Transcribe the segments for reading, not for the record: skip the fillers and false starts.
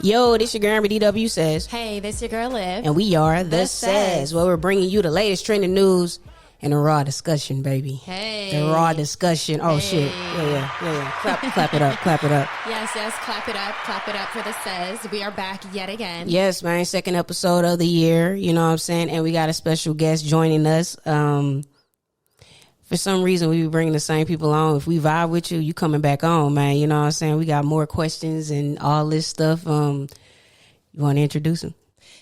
Yo, this your girl DW Says. Hey, this your girl Liv. And we are The Says, where we're bringing you the latest trending news and a raw discussion, baby. Hey. The raw discussion. Oh, shit. Yeah. Clap it up. Yes, clap it up for The Says. We are back yet again. Yes, man. Second episode of the year. You know what I'm saying? And we got a special guest joining us. For some reason, we be bringing the same people on. If we vibe with you, you coming back on, man. You know what I'm saying? We got more questions and all this stuff. You want to introduce him?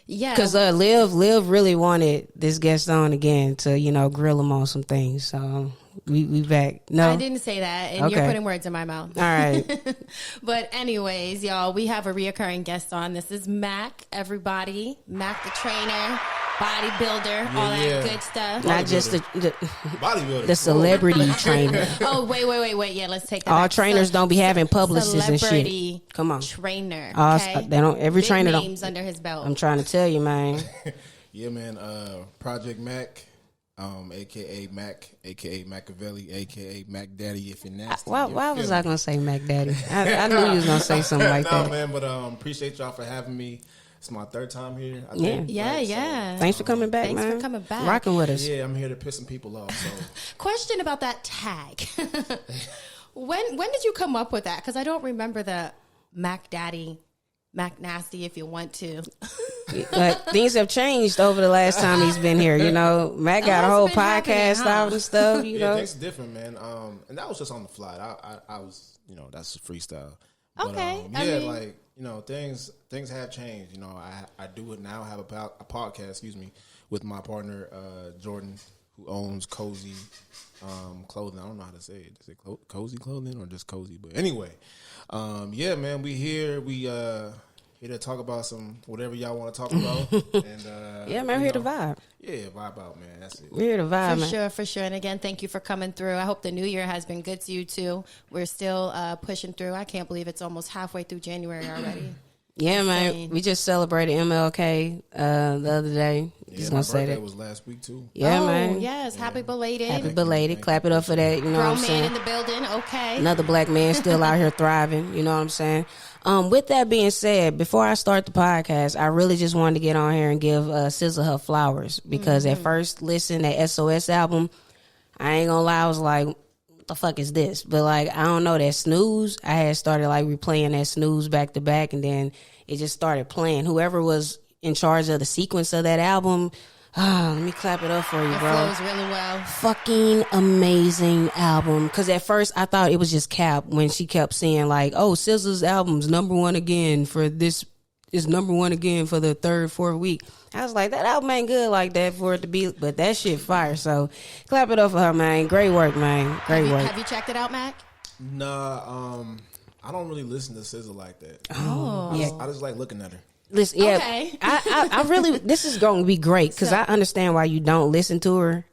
Yeah. Because Liv really wanted this guest on again to, grill him on some things. So we back. No? I didn't say that, and you're putting words in my mouth. All right. But anyways, y'all, we have a reoccurring guest on. This is Mac, everybody. Mac the trainer. Bodybuilder, all that good stuff. Not just the bodybuilder, the celebrity trainer. Oh, wait. Yeah, let's take that. All back. trainers don't be having publicists and shit. Come on, trainer. Okay? They don't. Every Big trainer names don't. under his belt. I'm trying to tell you, man. Yeah, man. Project Mac, aka Mac, aka Machiavelli, aka Mac Daddy. If you're nasty. Why was I gonna say Mac Daddy? I knew you was gonna say something like that. No, man. But appreciate y'all for having me. It's my third time here. I think. Yeah. Thanks for coming back, man. Thanks for coming back. Rocking with us. Yeah, I'm here to piss some people off. So. Question about that tag. When did you come up with that? Because I don't remember the Mac Daddy, Mac Nasty, if you want to. But things have changed over the last time he's been here. Mac got a whole podcast out and stuff. Things are different, man. And that was just on the fly. I was, that's freestyle. Okay. But, things have changed. I do it now. I have a podcast, with my partner Jordan, who owns Cozy Clothing. I don't know how to say it. Is it Cozy Clothing or just Cozy? But anyway, man, we here. We here to talk about some whatever y'all want to talk about. And man, we're here to vibe. Yeah, vibe out, man. That's it. We're here to vibe, man. For sure. And again, thank you for coming through. I hope the new year has been good to you too. We're still pushing through. I can't believe it's almost halfway through January already. Yeah, man. We just celebrated MLK the other day. Yeah, my birthday was last week too. Yeah, man. Yes, happy belated. Happy belated. Clap it up for that. You know what I'm saying? Grown man in the building. Okay. Another black man still out here thriving. You know what I'm saying? With that being said, before I start the podcast, I really just wanted to get on here and give SZA her flowers because at first listen, that SOS album, I ain't gonna lie, I was like, what the fuck is this? But I don't know, that Snooze, I had started replaying that Snooze back to back, and then it just started playing. Whoever was in charge of the sequence of that album, let me clap it up for you, bro. It flows really well. Fucking amazing album. Because at first I thought it was just cap when she kept saying SZA's album's number one again for this, is number one again for the third, fourth week. I was like, that album ain't good like that for it to be, but that shit fire. So clap it up for her, man. Great work, man. Great work. Have you checked it out, Mac? Nah, I don't really listen to SZA like that. Oh, yeah. I just like looking at her. Listen, yeah, okay. I really, this is going to be great because I understand why you don't listen to her.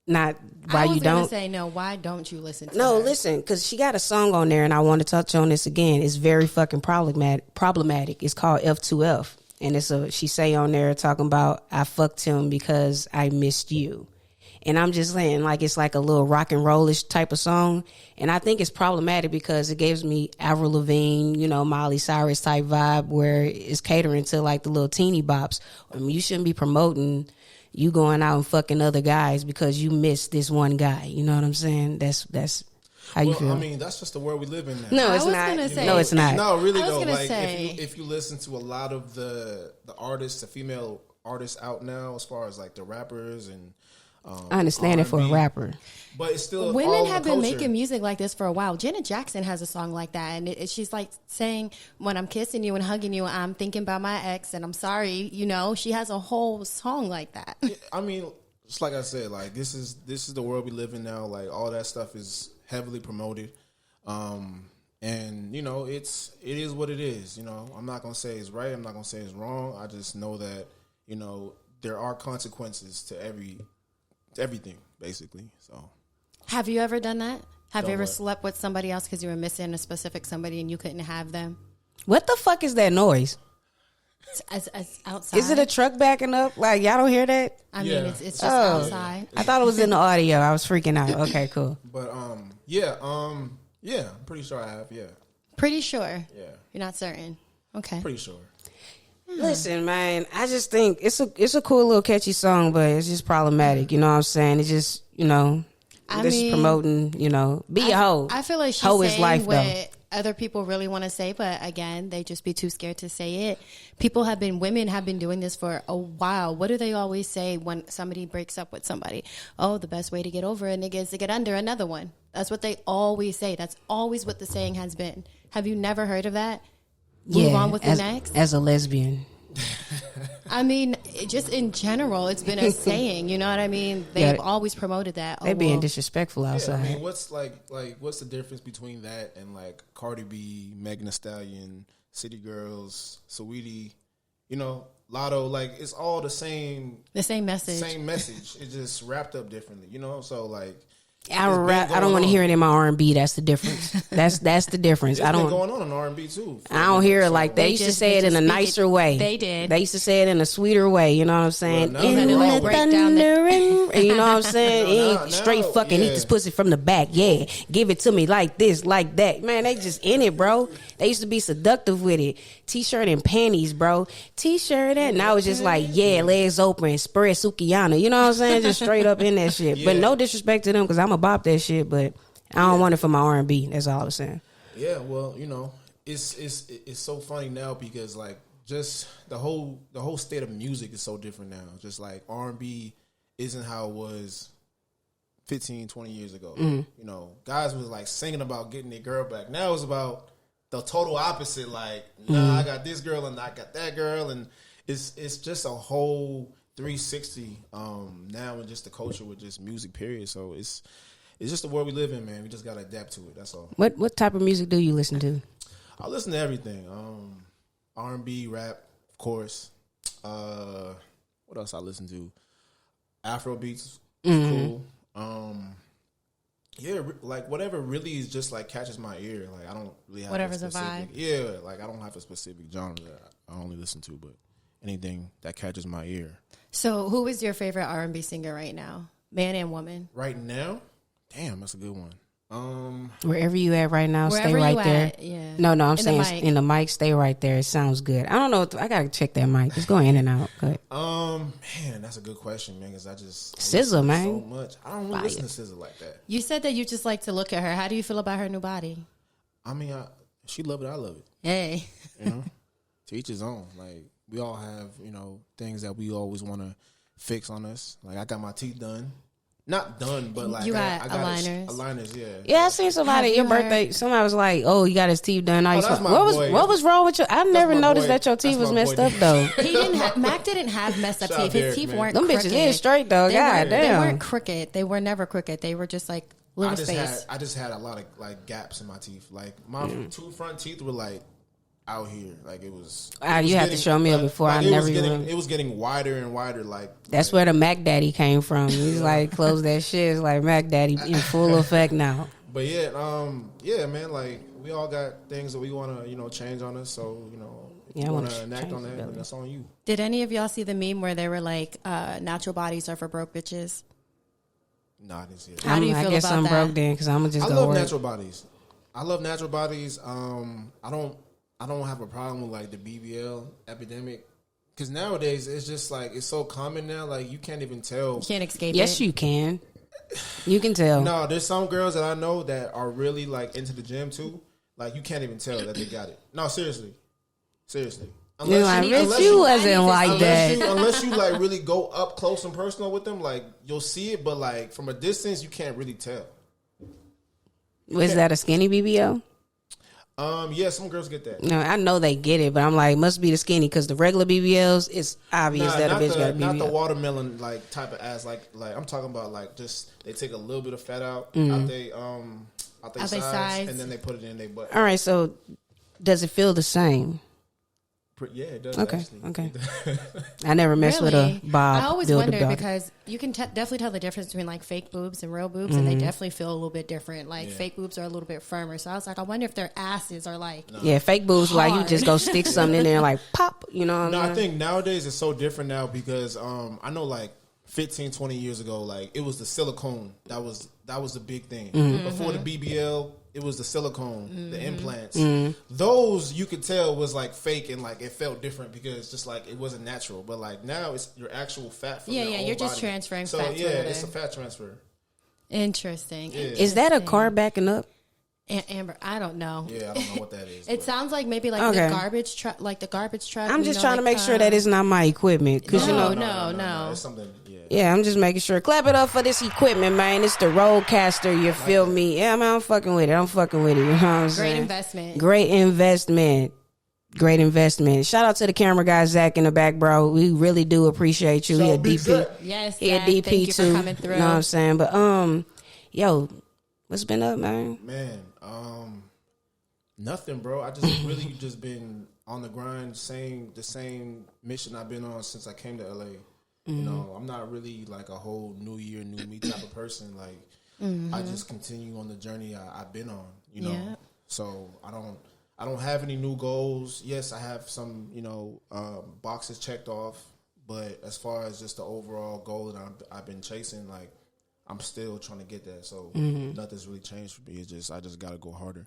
Not why you don't. I was going to say, no, why don't you listen to her? No, listen, because she got a song on there, and I want to touch on this again. It's very fucking problematic. It's called F2F. And she say on there talking about, I fucked him because I missed you. And I'm just saying, it's like a little rock and rollish type of song. And I think it's problematic because it gives me Avril Lavigne, Miley Cyrus type vibe where it's catering to the little teeny bops. You shouldn't be promoting you going out and fucking other guys because you missed this one guy. You know what I'm saying? That's how you feel. I mean, that's just the world we live in now. No, it's not. No, it's not. No, really though. If you listen to a lot of the artists, the female artists out now, as far as the rappers and I understand R&B, it for a rapper, but it's still women have been making music like this for a while. Janet Jackson has a song like that, and she's saying, "When I'm kissing you and hugging you, I'm thinking about my ex, and I'm sorry." She has a whole song like that. I mean, just like I said, this is the world we live in now. All that stuff is heavily promoted, and it is what it is. I'm not gonna say it's right. I'm not gonna say it's wrong. I just know that there are consequences to everything, basically. So, have you ever done that? Have you ever slept with somebody else because you were missing a specific somebody and you couldn't have them? What the fuck is that noise? It's outside. Is it a truck backing up? Y'all don't hear that? I mean, it's just outside. I thought it was in the audio. I was freaking out. Okay, cool. But yeah, I'm pretty sure I have. Yeah. Pretty sure. Yeah. You're not certain. Okay. Pretty sure. Listen, man, I just think it's a cool little catchy song, but it's just problematic. You know what I'm saying? It's just, this is promoting, be a hoe. I feel like she's hoe saying is life, what though. other people really want to say, but again, they just be too scared to say it. Women have been doing this for a while. What do they always say when somebody breaks up with somebody? Oh, the best way to get over a nigga is to get under another one. That's what they always say. That's always what the saying has been. Have you never heard of that? Move on with the next. As a lesbian. I mean, just in general, it's been a saying. You know what I mean? They've always promoted that. They being disrespectful outside. Yeah, I mean, what's the difference between that and like Cardi B, Megan Thee Stallion, City Girls, Saweetie, Lotto? Like, it's all the same. The same message. Same message. It's just wrapped up differently. So like. I don't want to hear it in my R&B. That's the difference. That's the difference. It's been going on in R&B too. I don't hear it like that. They used to say it in a nicer way. They did. They used to say it in a sweeter way. You know what I'm saying? Well, in like the break down thunder and you know what I'm saying? Now, Straight fucking eat this pussy from the back. Yeah, give it to me like this, like that. Man, they just in it, bro. They used to be seductive with it. T-shirt and panties, bro. T-shirt and now it's just like, legs open, spread Sukiyana. You know what I'm saying? Just straight up in that shit. But no disrespect to them because I'm a bop that shit, but I don't want it for my R&B. That's all I'm saying. Yeah, well, it's so funny now because like just the whole state of music is so different now. Just like R&B isn't how it was 15, 20 years ago. Guys was like singing about getting their girl back. Now it's about the total opposite. Like, I got this girl and I got that girl, and it's just a whole 360 now in just the culture with just music. Period. So it's just the world we live in, man. We just gotta adapt to it. That's all. What type of music do you listen to? I listen to everything. R&B, rap, of course. What else I listen to? Afro beats, cool. Like whatever really is just like catches my ear. Like I don't really have whatever's a specific, a vibe. Yeah, like I don't have a specific genre that I only listen to, but anything that catches my ear. So, who is your favorite R&B singer right now, man and woman? Right now, damn, that's a good one. Wherever you at right now, stay right there. Yeah. No, I'm saying in the mic, stay right there. It sounds good. I don't know. I gotta check that mic. It's going in and out. Good. Man, that's a good question, man. Because I SZA, man, so much. I don't really listen to SZA like that. You said that you just like to look at her. How do you feel about her new body? I mean, she love it. I love it. Hey, to each his own. Like we all have, things that we always want to fix on us. Like I got my teeth done. Not done, but like you got I aligners. Aligners, yeah. Yeah, I seen somebody at your birthday. Somebody was like, "Oh, you got his teeth done." What was wrong with you? I never noticed that your teeth was messed up though. He didn't. Mac didn't have messed up teeth. His teeth weren't. Them crooked. bitches is straight though. God damn, they weren't crooked. They were never crooked. They were just like little space. I just had a lot of like gaps in my teeth. Like my two front teeth were like out here. Like it was. You have to show me before. I never even. It was getting wider and wider. Like that's where the Mac Daddy came from. He's like, close that shit. It's like Mac Daddy in full effect now. But yeah, man. Like we all got things that we want to, change on us. So you want to enact on that, and that's on you. Did any of y'all see the meme where they were like, natural bodies are for broke bitches? No, I didn't see it. How do you feel about that? I guess I'm broke then because I'm gonna just. I love natural bodies. I love natural bodies. I don't have a problem with like the BBL epidemic because nowadays it's just like it's so common now. Like you can't even tell. You can't escape. Yes, you can. You can tell. No, there's some girls that I know that are really like into the gym too. Like you can't even tell that they got it. No, seriously. Unless you wasn't like that. Unless you like really go up close and personal with them, like you'll see it, but like from a distance you can't really tell. Was that a skinny BBL? Yeah, some girls get that. No, I know they get it, but I'm like, must be the skinny because the regular BBLs, it's obvious that a bitch got a BBL. Not the watermelon like type of ass. Like I'm talking about like just they take a little bit of fat out they sides and then they put it in their butt. All right, so does it feel the same? Yeah, it does. Okay, actually. okay. I never messed with a bob. I always wonder because you can definitely tell the difference between like fake boobs and real boobs, and they definitely feel a little bit different. Like fake boobs are a little bit firmer. So I was like, I wonder if their asses are like fake boobs hard. Like you just go stick something in there and like pop. You know? I think nowadays it's so different now because I know like 15, 20 years ago, like it was the silicone that was the big thing. Before the BBL, it was the silicone, the implants. Those you could tell was like fake and like it felt different because just like it wasn't natural. But like now it's your actual fat from your whole you're just body. transferring so fat. Yeah, it's a fat transfer. Interesting. Yeah. Is that a car backing up? Amber, I don't know. Yeah, I don't know what that is. It sounds like maybe like the garbage truck, I'm just trying to make sure that it's not my equipment, because no. It's something. Yeah, I'm just making sure. Clap it up for this equipment, man. It's the Roadcaster. You feel me? Yeah, man, I'm fucking with it. You know what I'm saying? Great investment. Shout out to the camera guy, Zach, in the back, bro. We really do appreciate you. He a DP. Yes, he a DP thank you too. for coming through. You know what I'm saying? But yo, what's been up, man? Man, nothing, bro. I just really just been on the grind, the same mission I've been on since I came to LA. You know, I'm not really like a whole new year, new me type of person. Like, I just continue on the journey I've been on. You know, so I don't have any new goals. Yes, I have some, boxes checked off. But as far as just the overall goal that I've been chasing, like, I'm still trying to get that. So nothing's really changed for me. It's just I just got to go harder.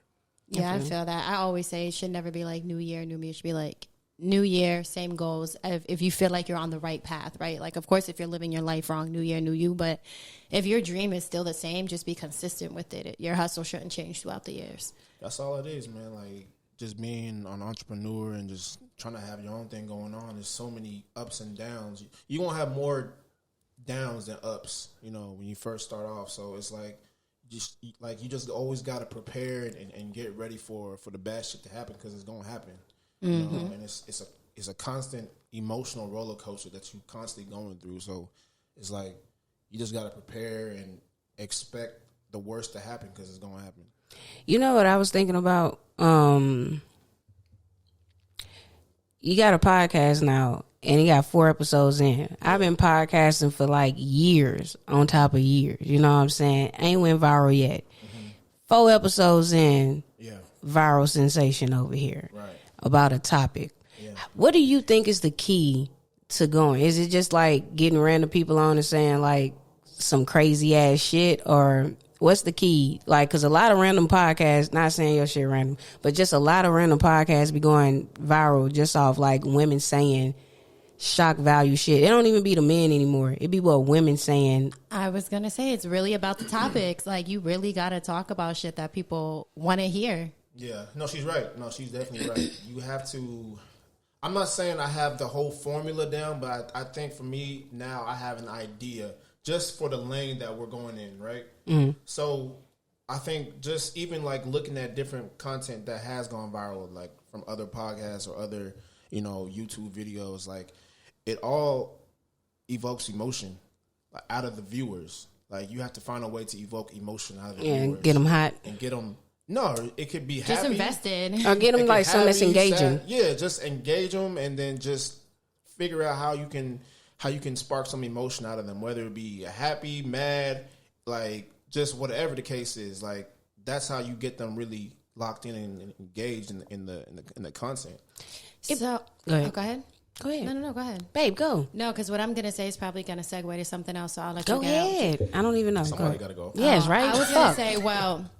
Yeah, I feel that. I always say it should never be like new year, new me. It should be like new year, same goals. If you feel like you're on the right path, right? Like, of course, if you're living your life wrong, new year, new you. But if your dream is still the same, just be consistent with it. Your hustle shouldn't change throughout the years. That's all it is, man. Like, just being an entrepreneur and just trying to have your own thing going on. There's so many ups and downs. You're going to have more downs than ups, when you first start off. So it's like, you just always got to prepare and get ready for the bad shit to happen, because it's going to happen. And it's a constant emotional roller coaster that you constantly going through. So it's like you just got to prepare and expect the worst to happen, because it's going to happen. You know what I was thinking about? You got a podcast now, and you got 4 episodes in. I've been podcasting for like years on top of years. You know what I'm saying? Ain't went viral yet. 4 episodes in, viral sensation over here. Right. About a topic. Yeah. What do you think is the key to going? Is it just like getting random people on and saying like some crazy ass shit, or what's the key? Like, because a lot of random podcasts, not saying your shit random, but just a lot of random podcasts be going viral just off like women saying shock value shit. It don't even be the men anymore. It be what women saying. I was going to say, it's really about the topics. Like, you really got to talk about shit that people want to hear. Yeah. No, she's right. No, she's definitely right. You have to... I'm not saying I have the whole formula down, but I think for me now I have an idea just for the lane that we're going in, right? So I think just even like looking at different content that has gone viral, like from other podcasts or other, YouTube videos, like it all evokes emotion out of the viewers. Like, you have to find a way to evoke emotion out of the viewers. And get them hot. And get them... No, it could be just happy. invested. Or get them like something that's engaging. Sad. Yeah, just engage them, and then just figure out how you can spark some emotion out of them, whether it be happy, mad, like just whatever the case is. Like, that's how you get them really locked in and engaged in the content. So go ahead. Go ahead. No, go ahead. Babe, go. No, because what I'm going to say is probably going to segue to something else, so I'll let go you get ahead. I don't even know. Somebody got to go. Yes, right? I was going to say, well,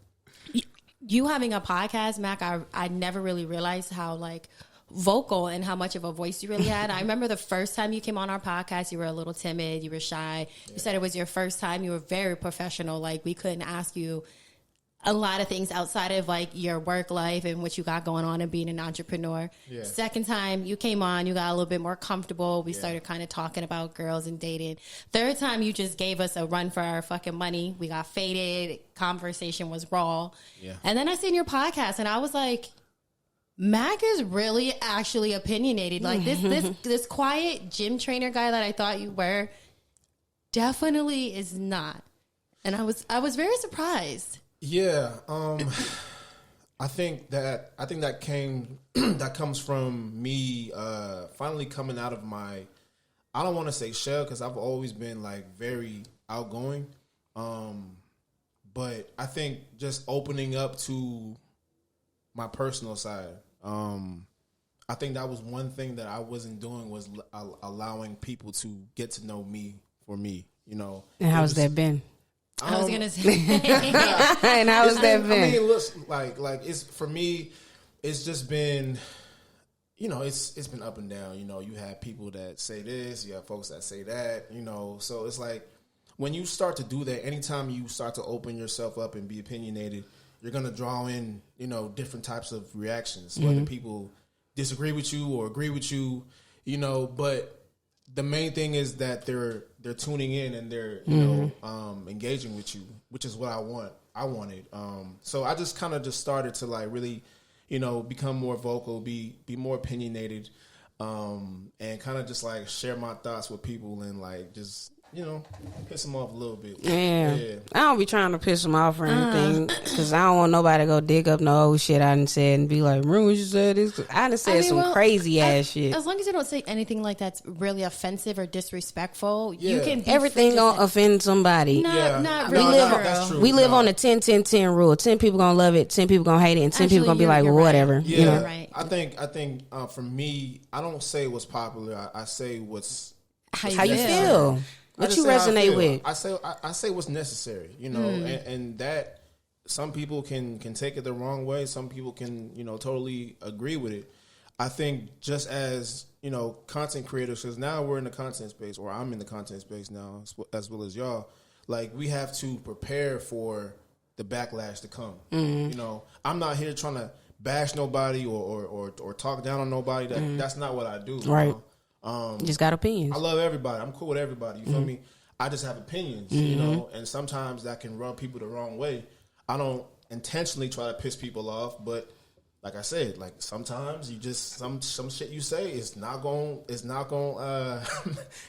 you having a podcast, Mac, I never really realized how, like, vocal and how much of a voice you really had. I remember the first time you came on our podcast, you were a little timid, you were shy. You said it was your first time. You were very professional. Like, we couldn't ask you a lot of things outside of like your work life and what you got going on and being an entrepreneur. Yeah. Second time you came on, you got a little bit more comfortable. We started kind of talking about girls and dating. Third time you just gave us a run for our fucking money. We got faded. Conversation was raw. Yeah. And then I seen your podcast and I was like, Mac is really actually opinionated. Like this quiet gym trainer guy that I thought you were definitely is not. And I was very surprised. Yeah, I think that comes from me finally coming out of my, I don't want to say shell because I've always been like very outgoing, but I think just opening up to my personal side. I think that was one thing that I wasn't doing was allowing people to get to know me for me. You know, And how's that been? I was gonna say, And how's that been? I mean, it looks like it's for me. It's just been, you know, it's been up and down. You know, you have people that say this, you have folks that say that. You know, so it's like when you start to do that, anytime you start to open yourself up and be opinionated, you're gonna draw in, you know, different types of reactions, whether people disagree with you or agree with you, you know, but the main thing is that they're tuning in and they're engaging with you, which is what I wanted. So I just kind of just started to like really, you know, become more vocal, be more opinionated, and kind of just like share my thoughts with people and like just, you know, piss them off a little bit. Yeah. I don't be trying to piss them off or anything because I don't want nobody to go dig up no old shit I done said and be like, remember what you said this? I done said some crazy ass shit. As long as you don't say anything like that's really offensive or disrespectful, you can. Everything gonna offend somebody. Not really. That's true. We live on the 10-10-10 rule. 10 people gonna love it, 10 people gonna hate it, and 10 people gonna be like, well, whatever. Right. Yeah, you know? Right. I think for me, I don't say what's popular. I say what's how you feel. What you resonate with? I say what's necessary, you know, and that some people can take it the wrong way. Some people can, you know, totally agree with it. I think just as, you know, content creators, because now we're in the content space, or I'm in the content space now, as well as y'all. Like we have to prepare for the backlash to come. You know, I'm not here trying to bash nobody or talk down on nobody. That's not what I do. Right. You know? Just got opinions. I love everybody. I'm cool with everybody. You feel me? I just have opinions, you know, and sometimes that can rub people the wrong way. I don't intentionally try to piss people off, but like I said, like sometimes you just some shit you say is not going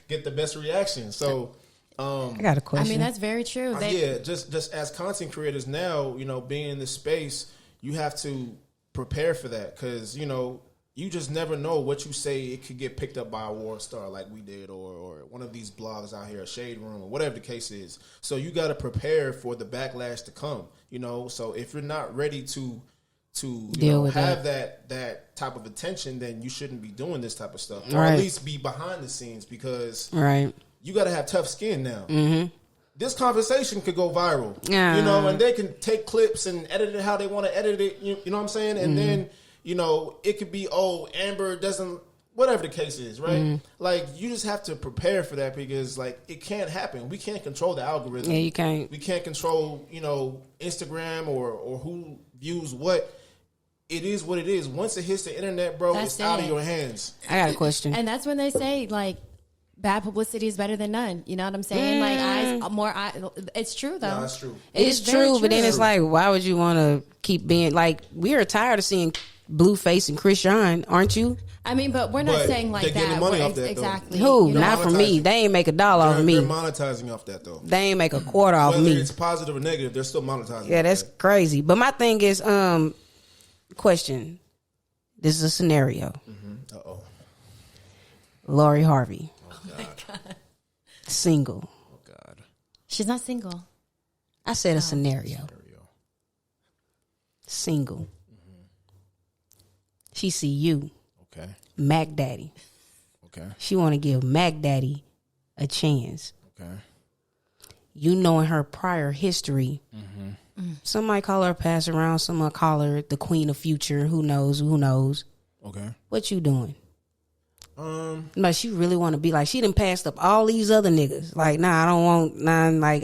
get the best reaction. So I got a question. I mean, that's very true. Just as content creators now, you know, being in this space, you have to prepare for that because, you know, you just never know what you say. It could get picked up by a war star like we did or one of these blogs out here, a shade room or whatever the case is. So you got to prepare for the backlash to come, you know. So if you're not ready to have that type of attention, then you shouldn't be doing this type of stuff. Or at least be behind the scenes because you got to have tough skin now. This conversation could go viral, you know, and they can take clips and edit it how they want to edit it, you know what I'm saying? And then, you know, it could be, Amber doesn't, whatever the case is, right? Like, you just have to prepare for that because, like, it can't happen. We can't control the algorithm. Yeah, you can't. We can't control, you know, Instagram or who views what. It is what it is. Once it hits the internet, bro, it's out of your hands. I got a question. And that's when they say, like, bad publicity is better than none. You know what I'm saying? It's true, though. No, that's true. It's true, but then it's like, why would you want to keep being, like, we are tired of seeing Blueface and Chris Shine, aren't you? I mean, but we're not saying like they're getting that. Money off that exactly. Who? You know? Not for me. They ain't make $1 off of me. They're monetizing off that, though. They ain't make $0.25 off Whether me. it's positive or negative, they're still monetizing. Yeah, that's crazy. But my thing is, question. This is a scenario. Lori Harvey. Oh, God. Single. Oh, God. She's not single. I said a scenario. Single. She see you. Okay. Mac Daddy. Okay. She want to give Mac Daddy a chance. Okay. You knowing her prior history. Some might call her pass around. Some might call her the queen of future. Who knows? Who knows? Okay. What you doing? But she really want to be like, she done passed up all these other niggas. Like, nah, I don't want none. Like,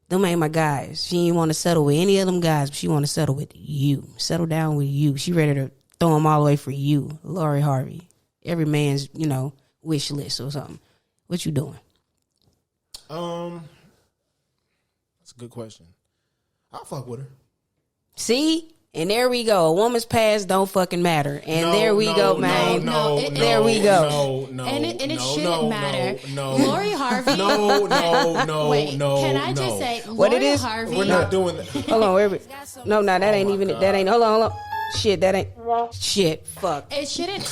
them ain't my guys. She ain't want to settle with any of them guys, but she want to settle with you. Settle down with you. She ready to throw them all away for you, Lori Harvey. Every man's, you know, wish list or something. What you doing? That's a good question. I'll fuck with her. See? And there we go. A woman's past don't fucking matter. And there we go, man. There we go. And it shouldn't matter. Lori Harvey. Wait, can I just say, what Lori it is? Harvey. We're not doing that. Hold on, wait. No, that ain't even it. That ain't. Hold on. Shit, that ain't shit. Fuck. It shouldn't.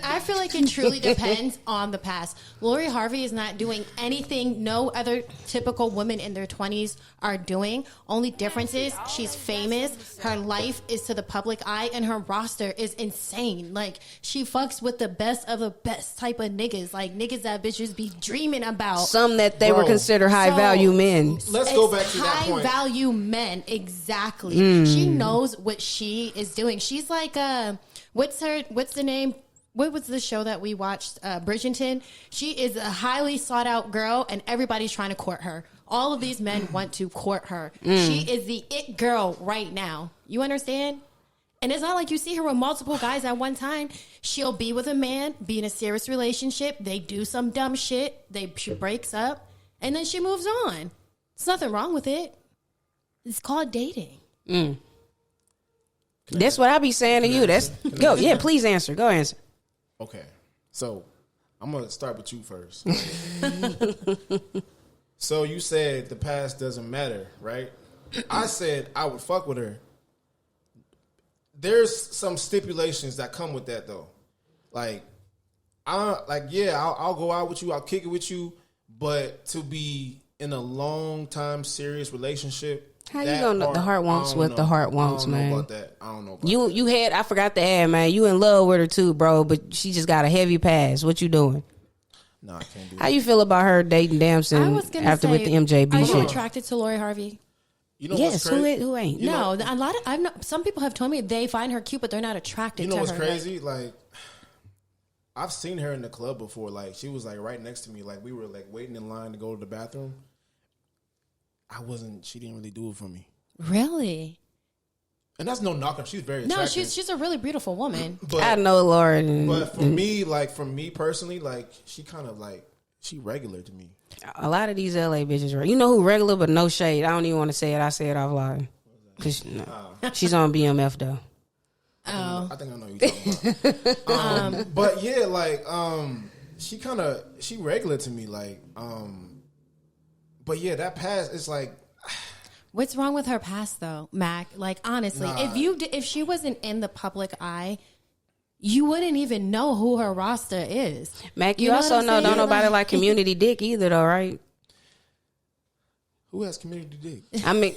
I feel like it truly depends on the past. Lori Harvey is not doing anything no other typical women in their 20s are doing. Only difference is she's famous. Her life is to the public eye, and her roster is insane. Like, she fucks with the best of the best type of niggas. Like, niggas that bitches be dreaming about. Some that they were considered high value men. Let's go back to that point. High value men, exactly. She knows what she is doing. She's like, what's the name? What was the show that we watched? Bridgerton. She is a highly sought out girl, and everybody's trying to court her. All of these men want to court her. She is the it girl right now. You understand? And it's not like you see her with multiple guys at one time. She'll be with a man, be in a serious relationship. They do some dumb shit. She breaks up, and then she moves on. There's nothing wrong with it. It's called dating. That's what I be saying to you. Go. Yeah, please answer. Go answer. Okay. So, I'm going to start with you first. So, you said the past doesn't matter, right? I said I would fuck with her. There's some stipulations that come with that, though. I'll go out with you. I'll kick it with you. But to be in a long time serious relationship, how you gonna know? The heart wants what the heart wants, man. I don't know about that. I don't know about you had, I forgot to add, man, you in love with her too, bro, but she just got a heavy pass. What you doing? No, I can't do that. How you feel about her dating Damson with the MJB shit? Are you attracted to Lori Harvey? You know yes, what's crazy? Who ain't? Some people have told me they find her cute, but they're not attracted to her. You know what's crazy? Like, I've seen her in the club before. Like, she was like right next to me. Like, we were like waiting in line to go to the bathroom. She didn't really do it for me. Really? And that's no knock on. She's very attractive. No, she's a really beautiful woman. But, I know Lauren. But for me personally, like, she kind of like, she regular to me. A lot of these LA bitches, right? You know who regular, but no shade. I don't even want to say it. I say it offline. Cause she's on BMF though. I think I know who you're talking about. But yeah, like, she regular to me. Like, but yeah, that past, it's like, what's wrong with her past though, Mac? Like, honestly, if she wasn't in the public eye, you wouldn't even know who her roster is. Mac, you also know don't nobody like community dick either though, right? Who has community dick? I mean,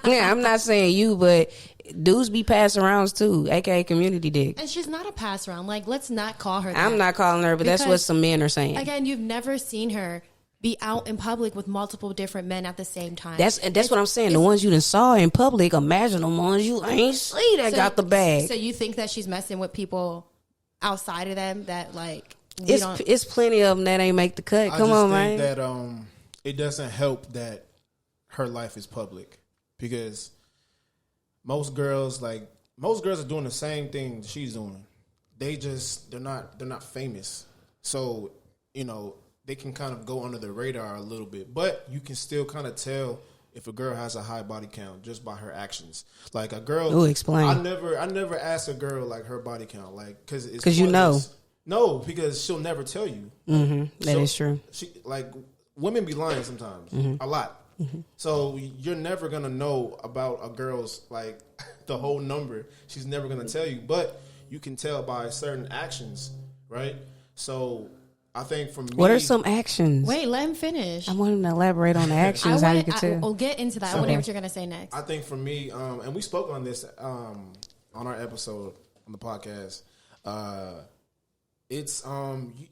yeah, I'm not saying you, but dudes be pass arounds too, aka community dick. And she's not a pass around. Like, let's not call her that. I'm not calling her, but that's what some men are saying. Again, you've never seen her be out in public with multiple different men at the same time. That's what I'm saying. The ones you done saw in public, imagine the ones you ain't see that got the bag. So you think that she's messing with people outside of them that like it's plenty of them that ain't make the cut. Come on, man. I just think that it doesn't help that her life is public because most girls are doing the same thing she's doing. They're not famous, so they can kind of go under the radar a little bit, but you can still kind of tell if a girl has a high body count just by her actions. Like a girl, ooh, explain. I never ask a girl like her body count, like because you know. No, because she'll never tell you. Mm-hmm. That is true. Women be lying sometimes, a lot. Mm-hmm. So you're never gonna know about a girl's like the whole number. She's never gonna tell you, but you can tell by certain actions, right? So I think for me, what are some actions? Wait, let him finish. I want him to elaborate on the actions. How you can tell. We'll get into that. I want to hear what you're gonna say next. I think for me, and we spoke on this on our episode on the podcast. It's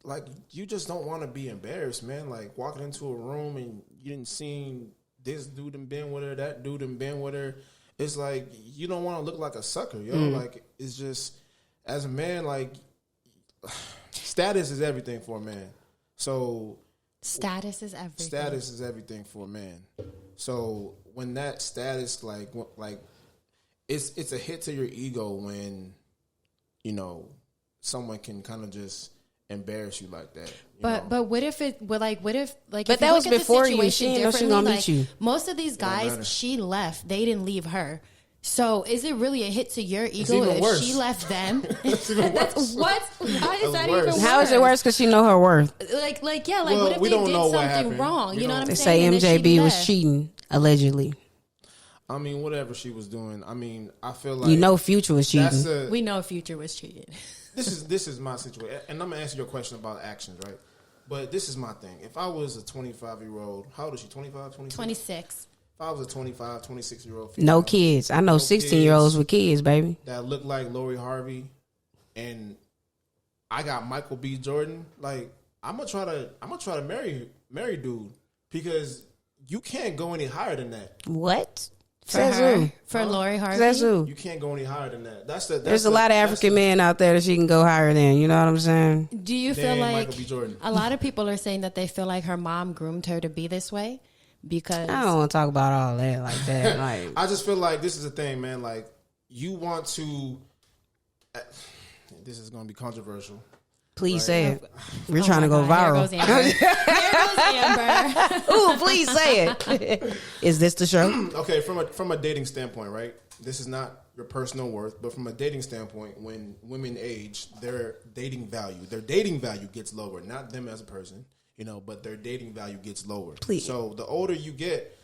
like you just don't want to be embarrassed, man. Like walking into a room and you didn't see this dude and been with her, that dude and been with her. It's like you don't want to look like a sucker, yo. Like it's just as a man, like status is everything for a man. So status is everything. Status is everything for a man. So when that status, like it's a hit to your ego when someone can kind of just embarrass you like that. But what if But that was before you. She didn't know she gonna meet you. Most of these guys, she left. They didn't leave her. So is it really a hit to your ego if she left them? That's what? How is that even worse? How is it worse? Because she know her worth. What if they did something wrong? You know what I'm saying? They say MJB was cheating allegedly. I mean, whatever she was doing. I mean, I feel like Future was cheating. We know Future was cheating. This is my situation, and I'm gonna answer your question about actions, right? But this is my thing. If I was a 25-year-old, how old is she? 25, 26? 26. If I was a 25, 26-year-old, No kids. I know 16-year-olds with kids, baby. That look like Lori Harvey, and I got Michael B. Jordan. Like, I'm gonna try to marry dude, because you can't go any higher than that. What? For Lori Harvey? Says who? You can't go any higher than that. There's a lot of African men out there that she can go higher than. You know what I'm saying? Do you feel like Michael B. Jordan. A lot of people are saying that they feel like her mom groomed her to be this way? Because I don't want to talk about all that like that. Like, I just feel like this is the thing, man. Like, you want to. This is going to be controversial. Please say it. We're trying to go viral. Here goes Amber. Ooh, please say it. Is this the show? Okay, from a dating standpoint, right? This is not your personal worth, but from a dating standpoint, when women age, their dating value gets lower. Not them as a person, but their dating value gets lower. Please. So the older you get,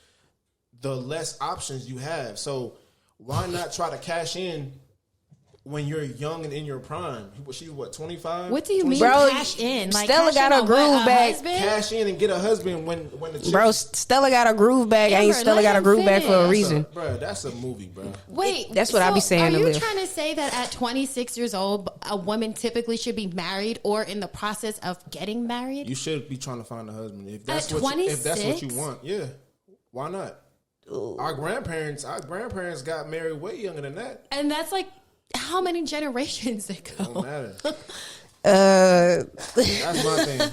the less options you have. So why not try to cash in when you're young and in your prime? She's what, 25? What do you mean, bro, cash in? Like, Stella got her groove back. Cash in and get a husband when the chick. Bro, Stella got her groove back. Amber, Stella got her groove back for a reason. Bro, that's a movie, bro. Wait, that's what I be saying. Are you trying to say that at 26 years old, a woman typically should be married or in the process of getting married? You should be trying to find a husband if that's what you want. Yeah, why not? Ooh. Our grandparents got married way younger than that, and that's like how many generations ago? Don't matter. That's my thing.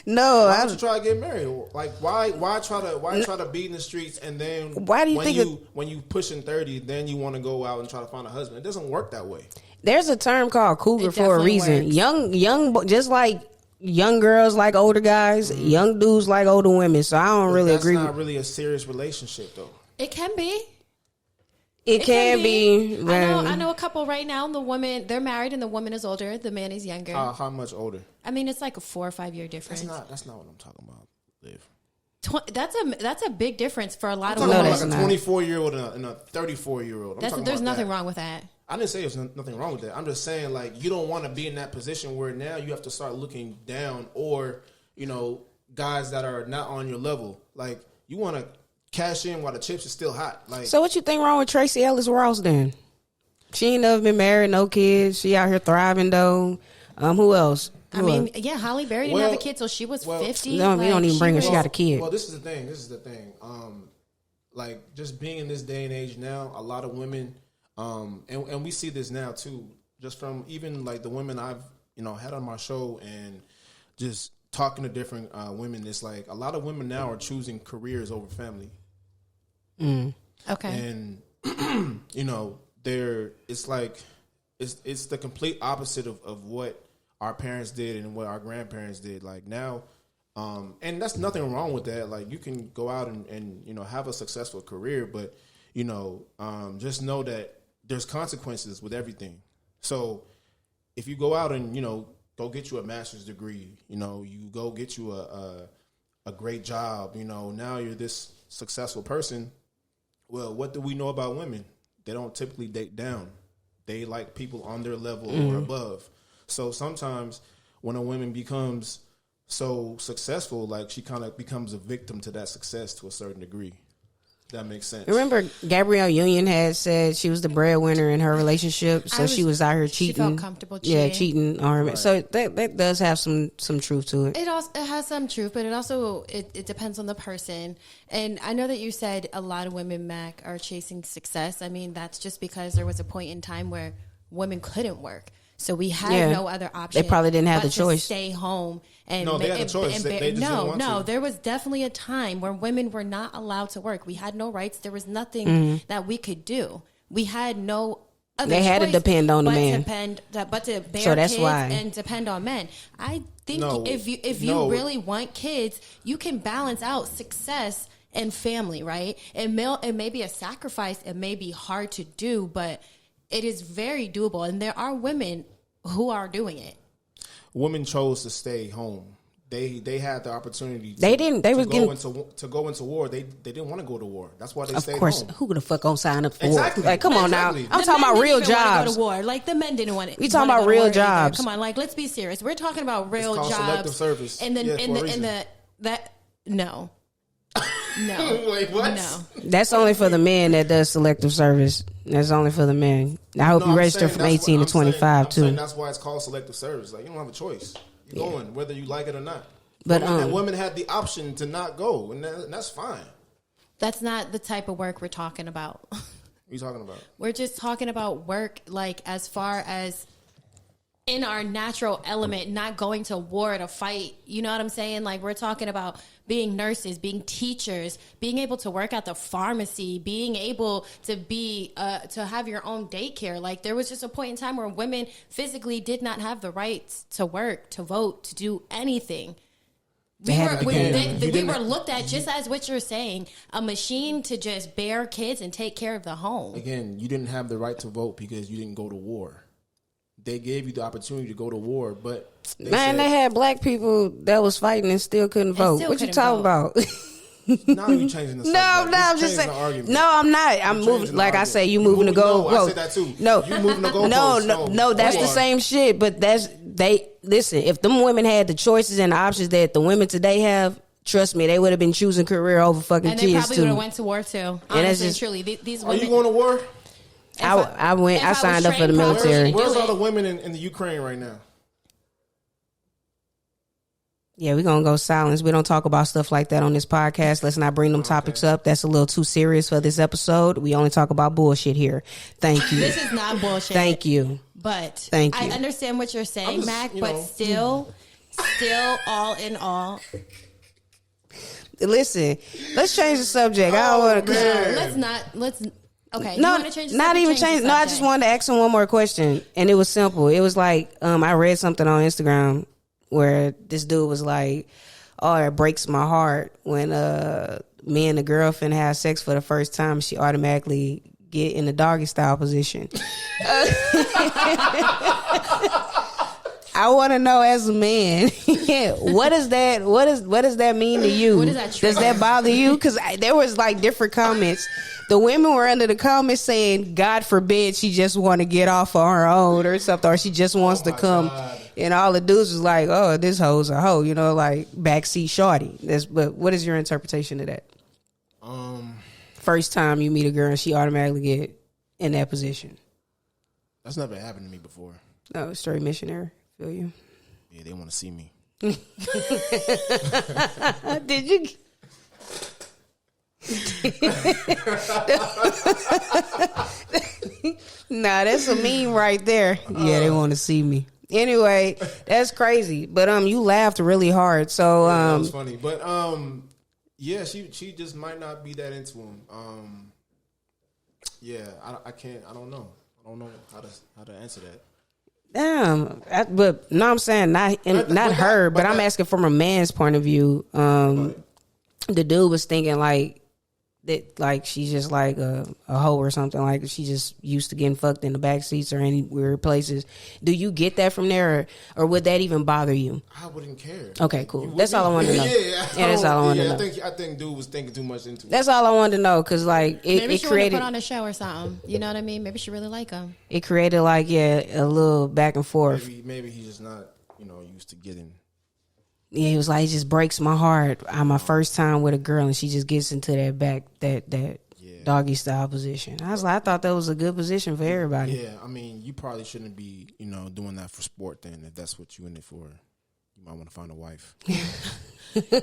No, why don't you try to get married? Like, why try to be in the streets, and then why do you think when you pushing 30, then you want to go out and try to find a husband? It doesn't work that way. There's a term called cougar for a reason. Works. Young, just like young girls like older guys, young dudes like older women. So I don't really agree. That's not really a serious relationship, though. It can be. It can be. I know a couple right now. The woman, they're married, and the woman is older. The man is younger. How much older? I mean, it's like a 4 or 5 year difference. That's not what I'm talking about. Liv. That's a big difference for a lot of women. women. Like a 24-year-old and a 34-year-old. There's nothing wrong with that. I didn't say there's nothing wrong with that. I'm just saying, like, you don't want to be in that position where now you have to start looking down, or guys that are not on your level. Like, you want to cash in while the chips are still hot. Like, so what you think wrong with Tracy Ellis Ross then? She ain't never been married, no kids. She out here thriving though. Who else? Halle Berry didn't have a kid till she was 50. No, we don't even bring her. She got a kid. Well, this is the thing. Like, just being in this day and age now, a lot of women, and we see this now too, just from even like the women I've had on my show and just talking to different women. It's like a lot of women now are choosing careers over family. Okay. And it's like it's the complete opposite of what our parents did and what our grandparents did. Like now, and that's nothing wrong with that. Like, you can go out and have a successful career, but just know that there's consequences with everything. So if you go out and go get you a master's degree, you go get you a great job, now you're this successful person. Well, what do we know about women? They don't typically date down. They like people on their level or above. So sometimes when a woman becomes so successful, like, she kind of becomes a victim to that success to a certain degree. That makes sense. Remember, Gabrielle Union had said she was the breadwinner in her relationship, so she was out here cheating. She felt comfortable cheating. Yeah, cheating on her. Right. So that does have some truth to it. It has some truth, but it depends on the person. And I know that you said a lot of women, Mac, are chasing success. I mean, that's just because there was a point in time where women couldn't work. So we had no other option. They probably didn't have the choice. Stay home and they had the choice. They just didn't want to. There was definitely a time where women were not allowed to work. We had no rights. There was nothing that we could do. We had no other They had to depend on the man. But to bear so that's kids why. and depend on men. I think if you really want kids, you can balance out success and family, right? It may be a sacrifice. It may be hard to do, but it is very doable. And there are women who are doing it. Women chose to stay home. they had the opportunity. They didn't. They was getting to go into war. They didn't want to go to war. That's why they stayed home. Of course, who the fuck gonna sign up for Exactly. war? Like, come on now. I'm talking about real jobs. Go to war. Like the men didn't want it. We talking about real jobs. Come on, like let's be serious. We're talking about real jobs. Selective service. And then no. Wait, what? No. That's only for the men that does selective service. That's only for the men. I hope you register from 18 to 25 too. That's why it's called selective service. Like, you don't have a choice. You're going whether you like it or not. But women had the option to not go, and that's fine. That's not the type of work we're talking about. What are you talking about? We're just talking about work, like as far as in our natural element, not going to war to fight. You know what I'm saying? Like, we're talking about being nurses, being teachers, being able to work at the pharmacy, being able to be to have your own daycare. Like, there was just a point in time where women physically did not have the rights to work, to vote, to do anything. We were looked at just as what you're saying, a machine to just bear kids and take care of the home. Again, you didn't have the right to vote because you didn't go to war. They gave you the opportunity to go to war, but they had black people that was fighting and still couldn't vote. What you talking about? Now you changing the subject. No, I'm just saying. No, I'm not. I'm moving. Like I say, you moving to go. I said that too. No, you moving to go. No. That's the same shit. But listen. If them women had the choices and the options that the women today have, trust me, they would have been choosing career over fucking kids too. And they probably would have went to war too. Honestly, truly, these women. Are you going to war? I went. I signed up for the military. Where's all the women in the Ukraine right now? Yeah, we're going to go silence. We don't talk about stuff like that on this podcast. Let's not bring them topics up. That's a little too serious for this episode. We only talk about bullshit here. Thank you. This is not bullshit. Thank you. But thank you. I understand what you're saying, Mac, but still, all in all. Listen, let's change the subject. I don't want to. Let's. Okay. No, not even change. No, I just wanted to ask him one more question, and it was simple. It was like I read something on Instagram where this dude was like, "Oh, it breaks my heart when me and the girlfriend have sex for the first time. She automatically get in the doggy style position." I want to know, as a man, what does that mean to you? What does that trigger? Does that bother you? Because there was like different comments. The women were under the comments saying, "God forbid she just want to get off on her own or something, or she just wants to come." God. And all the dudes was like, "Oh, this hoe's a hoe," like backseat shorty. But what is your interpretation of that? First time you meet a girl and she automatically get in that position. That's never happened to me before. No, straight missionary. Feel you? Yeah, they want to see me. Did you? Nah, that's a meme right there. Yeah, they want to see me. Anyway, that's crazy. But you laughed really hard. So that was funny. But yeah, she just might not be that into him. Yeah, I can't. I don't know. I don't know how to answer that. Damn, but no, I'm saying not her, but I'm asking from a man's point of view. The dude was thinking like that, like she's just like a hoe or something. Like she just used to getting fucked in the back seats or any weird places. Do you get that from there, or would that even bother you? I wouldn't care. Okay, cool. That's all I wanted to know. Yeah, that's all I wanted to know. I think dude was thinking too much into it. That's all I wanted to know, because like maybe she created put on a show or something. You know what I mean? Maybe she really like him. It created like a little back and forth. Maybe he's just not used to getting. Yeah, he was like, it just breaks my heart. I'm my first time with a girl and she just gets into that doggy style position. I was like, I thought that was a good position for everybody. Yeah, I mean, you probably shouldn't be, doing that for sport then. If that's what you in it for, you might want to find a wife.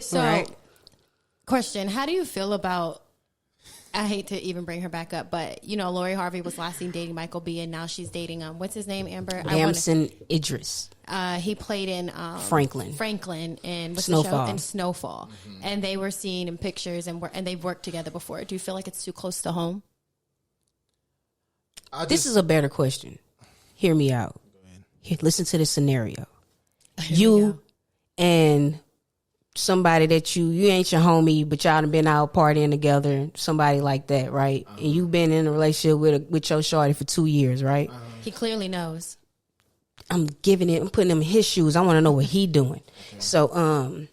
So, right. Question, how do you feel about, I hate to even bring her back up, but Lori Harvey was last seen dating Michael B, and now she's dating what's his name, Amber? Damson Idris. He played in Franklin in Snowfall. In Snowfall, and they were seen in pictures and they've worked together before. Do you feel like it's too close to home? This is a better question. Hear me out. Listen to this scenario. You and somebody that you ain't your homie, but y'all done been out partying together, somebody like that, right? And you've been in a relationship with your shorty for 2 years, right? He clearly knows. I'm putting him in his shoes. I want to know what he doing. Okay. So,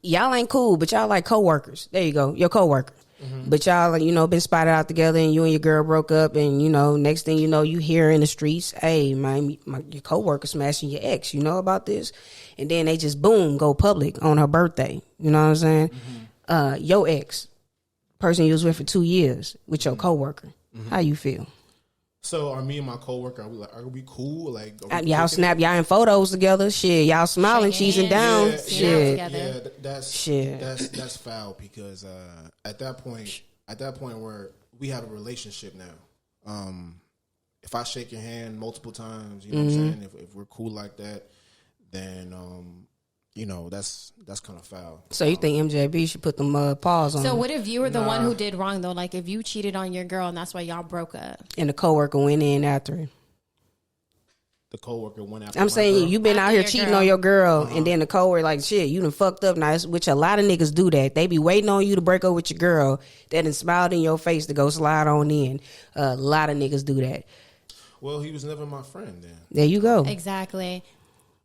y'all ain't cool, but y'all like coworkers. There you go, your coworker. Mm-hmm. But y'all, been spotted out together, and you and your girl broke up, and next thing you know, you hear in the streets, hey, your coworker smashing your ex. You know about this? And then they just boom go public on her birthday. You know what I'm saying? Mm-hmm. Your ex, person you was with for 2 years, with your coworker. Mm-hmm. How you feel? So are me and my coworker, are we cool? Like, y'all snap y'all in photos together. Shit, y'all smiling, cheesing down. That's foul because at that point where we have a relationship now. If I shake your hand multiple times, you know what I'm saying? If we're cool like that, then that's kind of foul. So you think MJB should put them paws on? So what if you were the one who did wrong though? Like if you cheated on your girl and that's why y'all broke up, and the coworker went in after him. The coworker went after. I'm saying you been out here cheating on your girl, and then the coworker like shit. You done fucked up now, which a lot of niggas do that. They be waiting on you to break up with your girl, that done smiled in your face to go slide on in. A lot of niggas do that. Well, he was never my friend then. There you go. Exactly.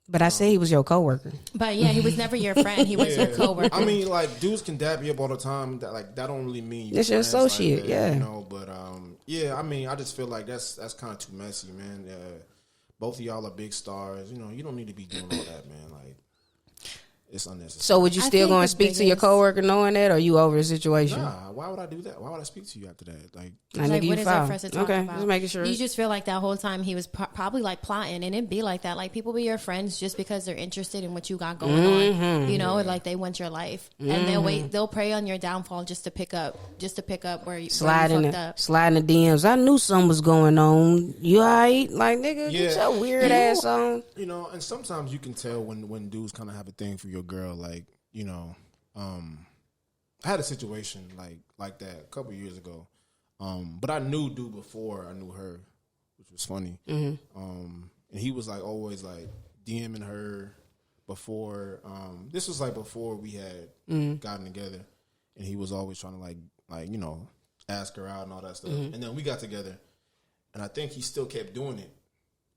But I said he was your coworker. But yeah, he was never your friend. He was your coworker. I mean, like dudes can dab you up all the time. That don't really mean it's your associate. Like that, But I mean, I just feel like that's kind of too messy, man. Both of y'all are big stars. You don't need to be doing all that, man. Like it's unnecessary. So would you still go and speak to your coworker knowing that, or you over the situation? Nah, why would I do that? Why would I speak to you after that? Like what is there for us to talk about? Just making sure. You just feel like that whole time he was probably like plotting, and it'd be like that. Like people be your friends just because they're interested in what you got going on. Like they want your life, and they'll prey on your downfall just to pick up where you fucked up. Sliding the DMs. I knew something was going on. You alright? Like nigga, get your weird ass on. And sometimes you can tell when dudes kind of have a thing for your girl. Like I had a situation like that a couple years ago. But I knew dude before I knew her, which was funny. Mm-hmm. And he was like always like DMing her before. This was like before we had gotten together, and he was always trying to like ask her out and all that stuff. Mm-hmm. And then we got together, and I think he still kept doing it.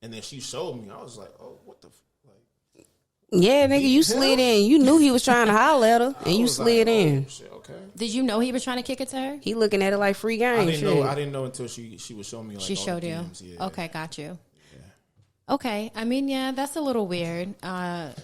And then she showed me. I was like, oh, what the. Yeah, nigga, you slid in. You knew he was trying to holler at her, and you slid in. Shit, okay. Did you know he was trying to kick it to her? He looking at it like free game. I didn't know until she was showing me. Like, she showed you. DMs, yeah. Okay, got you. Yeah. Okay, I mean, yeah, that's a little weird. I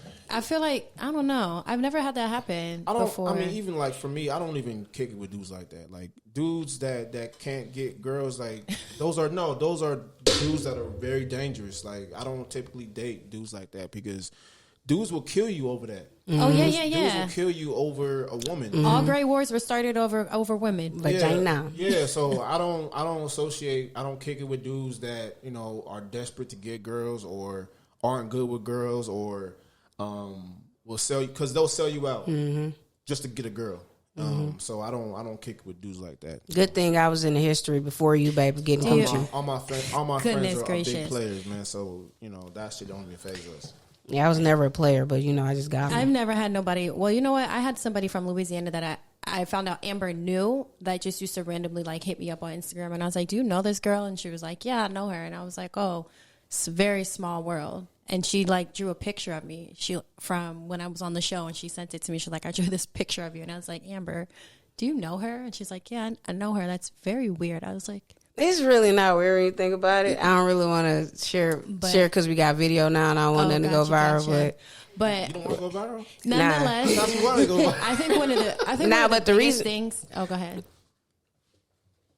feel like I don't know. I've never had that happen before. I mean, even like for me, I don't even kick it with dudes like that. Like dudes that can't get girls. Like those are dudes that are very dangerous. Like I don't typically date dudes like that because. Dudes will kill you over that. Mm-hmm. Oh yeah. Dudes will kill you over a woman. Mm-hmm. All great wars were started over women. Vagina. Yeah. So I don't associate. I don't kick it with dudes that are desperate to get girls or aren't good with girls or will sell you because they'll sell you out just to get a girl. So I don't kick it with dudes like that. Good thing I was in the history before you, baby, getting coochie. All my friends are big players, man. So that shit don't even faze us. Yeah, I was never a player, but I just got me. I've never had nobody. Well, you know what? I had somebody from Louisiana that I found out Amber knew that just used to randomly like hit me up on Instagram, and I was like, "Do you know this girl?" And she was like, "Yeah, I know her." And I was like, "Oh, it's a very small world." And she like drew a picture of me from when I was on the show, and she sent it to me. She's like, "I drew this picture of you," and I was like, "Amber, do you know her?" And she's like, "Yeah, I know her." That's very weird. I was like. It's really not weird when you think about it. I don't really want to share because we got video now and I don't want them to go viral. But you don't want to go viral? Nonetheless, I think one of the biggest things. Oh, go ahead.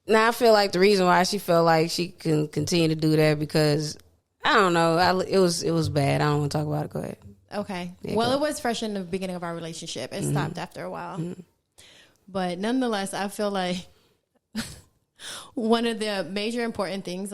Now I feel like the reason why she felt like she can continue to do that because I don't know. It was bad. I don't want to talk about it. Go ahead. Okay. Yeah, it was fresh in the beginning of our relationship. It stopped after a while. Mm-hmm. But nonetheless, I feel like. One of the major important things,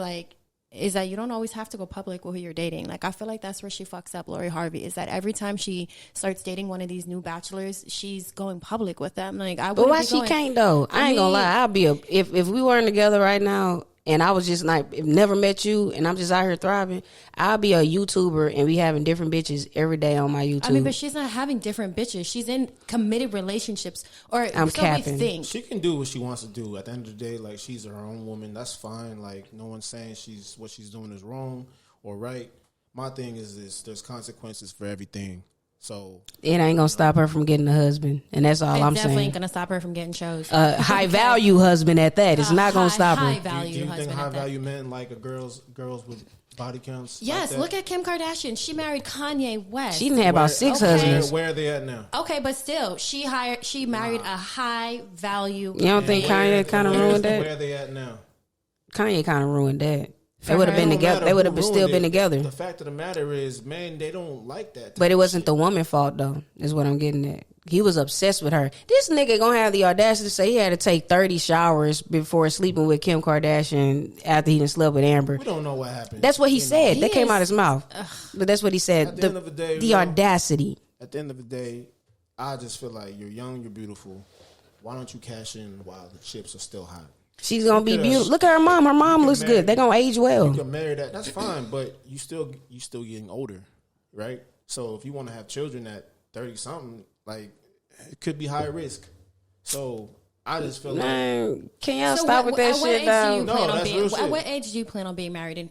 is that you don't always have to go public with who you're dating. Like, I feel like that's where she fucks up Lori Harvey, is that every time she starts dating one of these new bachelors, she's going public with them. Like, But why she can't, though? I ain't gonna lie. I'll be if we weren't together right now, and I was just like, never met you, and I'm just out here thriving, I'll be a YouTuber and be having different bitches every day on my YouTube. I mean, but she's not having different bitches. She's in committed relationships, or I'm so capping. We think. She can do what she wants to do. At the end of the day, like, she's her own woman. That's fine. Like, no one's saying what she's doing is wrong or right. my thing is this: there's consequences for everything. So it ain't gonna stop her from getting a husband, and that's all I'm definitely saying. ain't gonna stop her from getting shows. High value husband at that. It's not gonna stop her. High do value you husband. think high at that. value men like a girls with body counts? Yes, like that? look at Kim Kardashian. She married Kanye West. She didn't have about 6 husbands. Where are they at now? Okay, but still, she married a high value. You don't think Kanye kind of ruined that? Where are they at now? Kanye kind of ruined that. They For would have her. been It don't together. matter They would who have still ruined been it. together. The fact of the matter is, man, they don't like that. But it wasn't the woman's fault though. Is what I'm getting at. He was obsessed with her. This nigga gonna have the audacity to say he had to take 30 showers before sleeping with Kim Kardashian after he done slept with Amber. We don't know what happened. That's what he said. He that came is- out his mouth. But that's what he said. At the end of the day, the bro, audacity. At the end of the day, I just feel like you're young, you're beautiful. Why don't you cash in while the chips are still hot? She's gonna be could've- beautiful. Look at her mom. Her mom looks marry- good. They're gonna age You well. can marry that. That's fine, but you still getting older, right? So if you want to have children at 30 something, like it could be high risk. So I just feel like Man, can y'all So stop what- with that at what shit age do though? you No, plan on that's being? real shit. At what age do you plan on being married? In?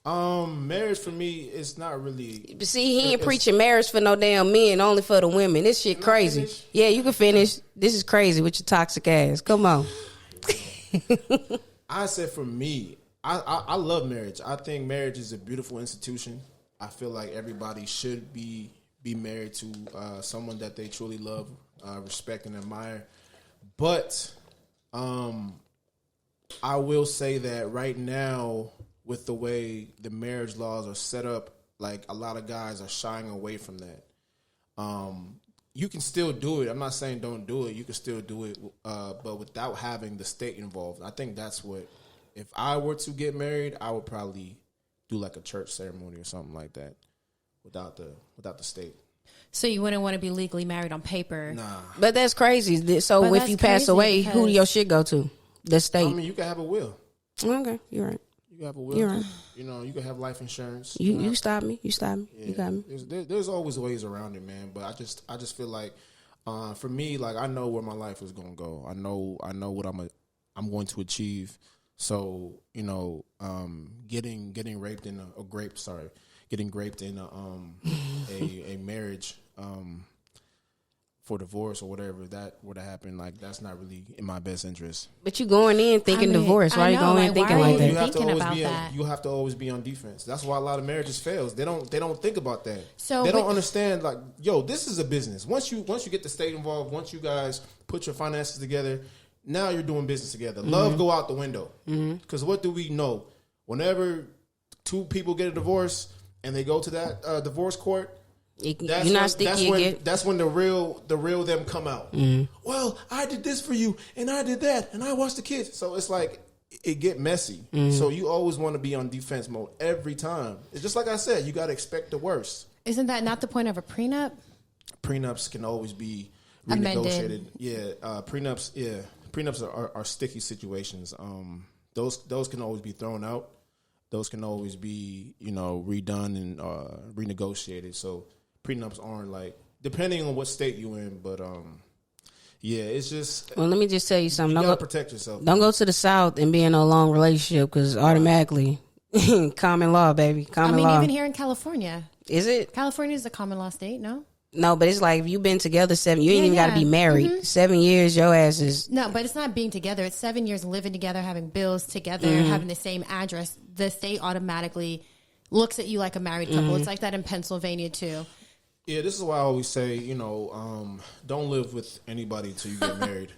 marriage for me is not really. But see, he ain't It's- preaching marriage for no damn men, only for the women. This shit crazy. finish? Yeah, you can finish. This is crazy with your toxic ass. Come on. I said for me, I love marriage. I think marriage is a beautiful institution. I feel like everybody should be married to someone that they truly love, respect, and admire. But I will say that right now, with the way the marriage laws are set up, like a lot of guys are shying away from that. You can still do it. I'm not saying don't do it. You can still do it, but without having the state involved. I think that's what. If I were to get married, I would probably do like a church ceremony or something like that, without the state. So you wouldn't want to be legally married on paper. Nah, But that's crazy. So But if that's you pass crazy away, who do because- your shit go to? The state. I mean you can have a will. Okay, you're right. You can have a will. You're right. You know, you can have life insurance. You can have- stop me. You stop me. Yeah. You got me. There's always ways around it, man. But I just feel like, for me, like I know where my life is gonna go. I know what I'm going to achieve. So getting raped in getting raped in a marriage for divorce or whatever that would have happened. Like that's not really in my best interest. But you going in thinking I mean, divorce. Why I you know, going in like, thinking why are like you that? You have to thinking always about be. that. You have to always be on defense. That's why a lot of marriages fails. They don't think about that. So they don't with- understand. Like, yo, this is a business. Once you get the state involved, once you guys put your finances together, now you're doing business together. Love go out the window. Because what do we know? Whenever two people get a divorce and they go to that divorce court. You're not sticky again. That's when the real them come out. Well, I did this for you, and I did that, and I watched the kids. So it's like it get messy. So you always want to be on defense mode every time. It's just like I said, you got to expect the worst. Isn't that not the point of a prenup? Prenups can always be Amended. renegotiated. Yeah, prenups. Yeah, prenups are sticky situations. Those can always be thrown out. Those can always be redone and renegotiated. So prenups aren't like depending on what state you in, but yeah, it's just Well, let me just tell you something. you Don't gotta go, protect yourself. don't go to the South and be in a long relationship because automatically, common law, baby. Common law. Even here in California. Is it? California is a common law state, no? No, but it's like if you've been together 7, you ain't Yeah, even got to yeah. be married. 7 years, your ass is. No, but it's not being together. It's 7 years living together, having bills together, having the same address. The state automatically looks at you like a married couple. It's like that in Pennsylvania, too. Yeah, this is why I always say, don't live with anybody until you get married.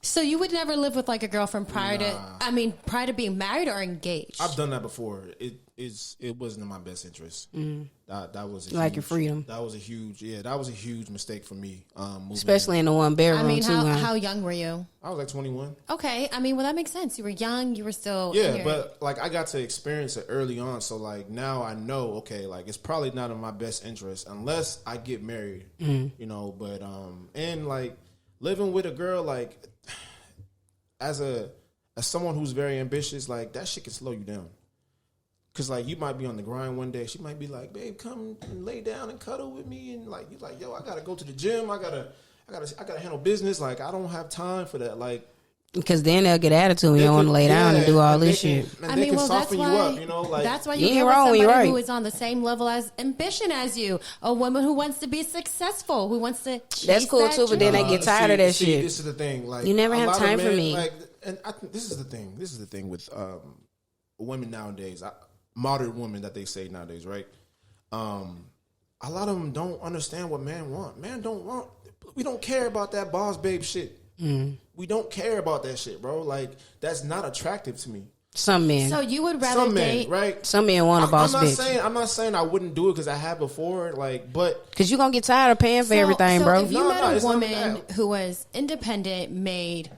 So you would never live with like a girlfriend prior to being married or engaged? I've done that before. It wasn't in my best interest. That was Like your freedom. That was a huge mistake for me. Moving Especially in the one bedroom, I mean, too. huh? how young were you? in. I was like 21. Okay, I mean, well, that makes sense. You were young. You were still Yeah, in your- but like I got to experience it early on, so like now I know. Okay, like it's probably not in my best interest unless I get married. But and like living with a girl, like as someone who's very ambitious, like that shit can slow you down. Cause like you might be on the grind one day, she might be like, "Babe, come and lay down and cuddle with me," and like you're like, "Yo, I gotta go to the gym. I gotta handle business. Like I don't have time for that." Like Because then they'll get attitude and you don't want to lay down and do all this shit. And they can soften you up, you know? Like, that's why you ain't get with wrong, somebody right. who is on the same level as ambition as you. A woman who wants to be successful, who wants to chase That's cool that too, but then they get tired of that shit. This is the thing. Like, You never a have lot of time for men, me. Like, and I think this is the thing. This is the thing with women nowadays. Modern women that they say nowadays, right? A lot of them don't understand what men want. Men don't want. We don't care about that boss babe shit. We don't care about that shit, bro. Like, that's not attractive to me. Some men. So you would rather Some men, date, right? Some men want a boss bitch. I'm not saying I wouldn't do it because I have before, like, but Because you're going to get tired of paying for everything, so bro. if you No, met a it's not woman that. who was independent, made,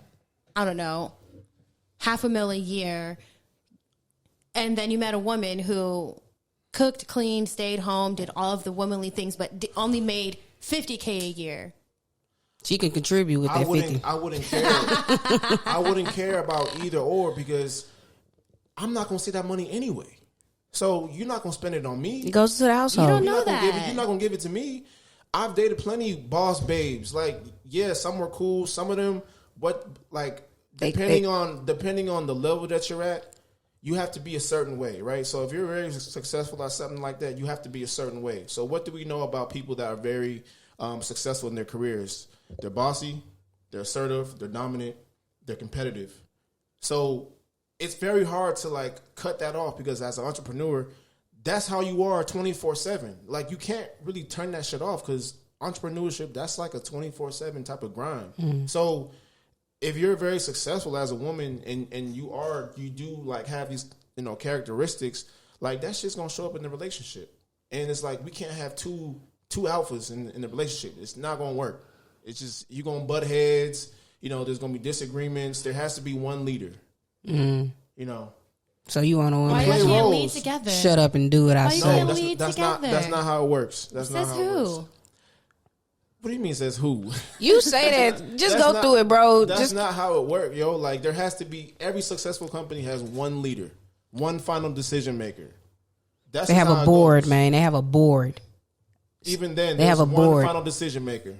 I don't know, $500,000 a year, and then you met a woman who cooked, cleaned, stayed home, did all of the womanly things, but only made $50K a year. She can contribute with that 50. I wouldn't care. I wouldn't care about either or because I'm not gonna see that money anyway. So you're not gonna spend it on me. It goes to the household. You don't You're know not gonna that. you're not gonna give it to me. I've dated plenty boss babes. Like, yeah, some were cool. Some of them, but like depending on the level that you're at, you have to be a certain way, right? So if you're very successful at something like that, you have to be a certain way. So what do we know about people that are very successful in their careers? They're bossy, they're assertive, they're dominant, they're competitive. So it's very hard to like cut that off because as an entrepreneur, that's how you are 24/7. Like, you can't really turn that shit off because entrepreneurship, that's like a 24/7 type of grind. So if you're very successful as a woman and you do like have these, you know, characteristics, like that shit's gonna show up in the relationship. And it's like we can't have two alphas in the relationship. It's not gonna work. It's just you're gonna butt heads. You know, there's gonna be disagreements. There has to be one leader. You know. So you want to Why play you can't lead roles. together? shut up and do what I Why you say. can't lead together? That's not how it works. That's not Says how it works. who? What do you mean says who? You say that. Just That's go not- through it, bro. That's Just not how it works, yo. Like, there has to be, every successful company has one leader, one final decision maker. That's they have how a it board, goes. man. They have a board. Even then, They have there's a one board. final decision maker.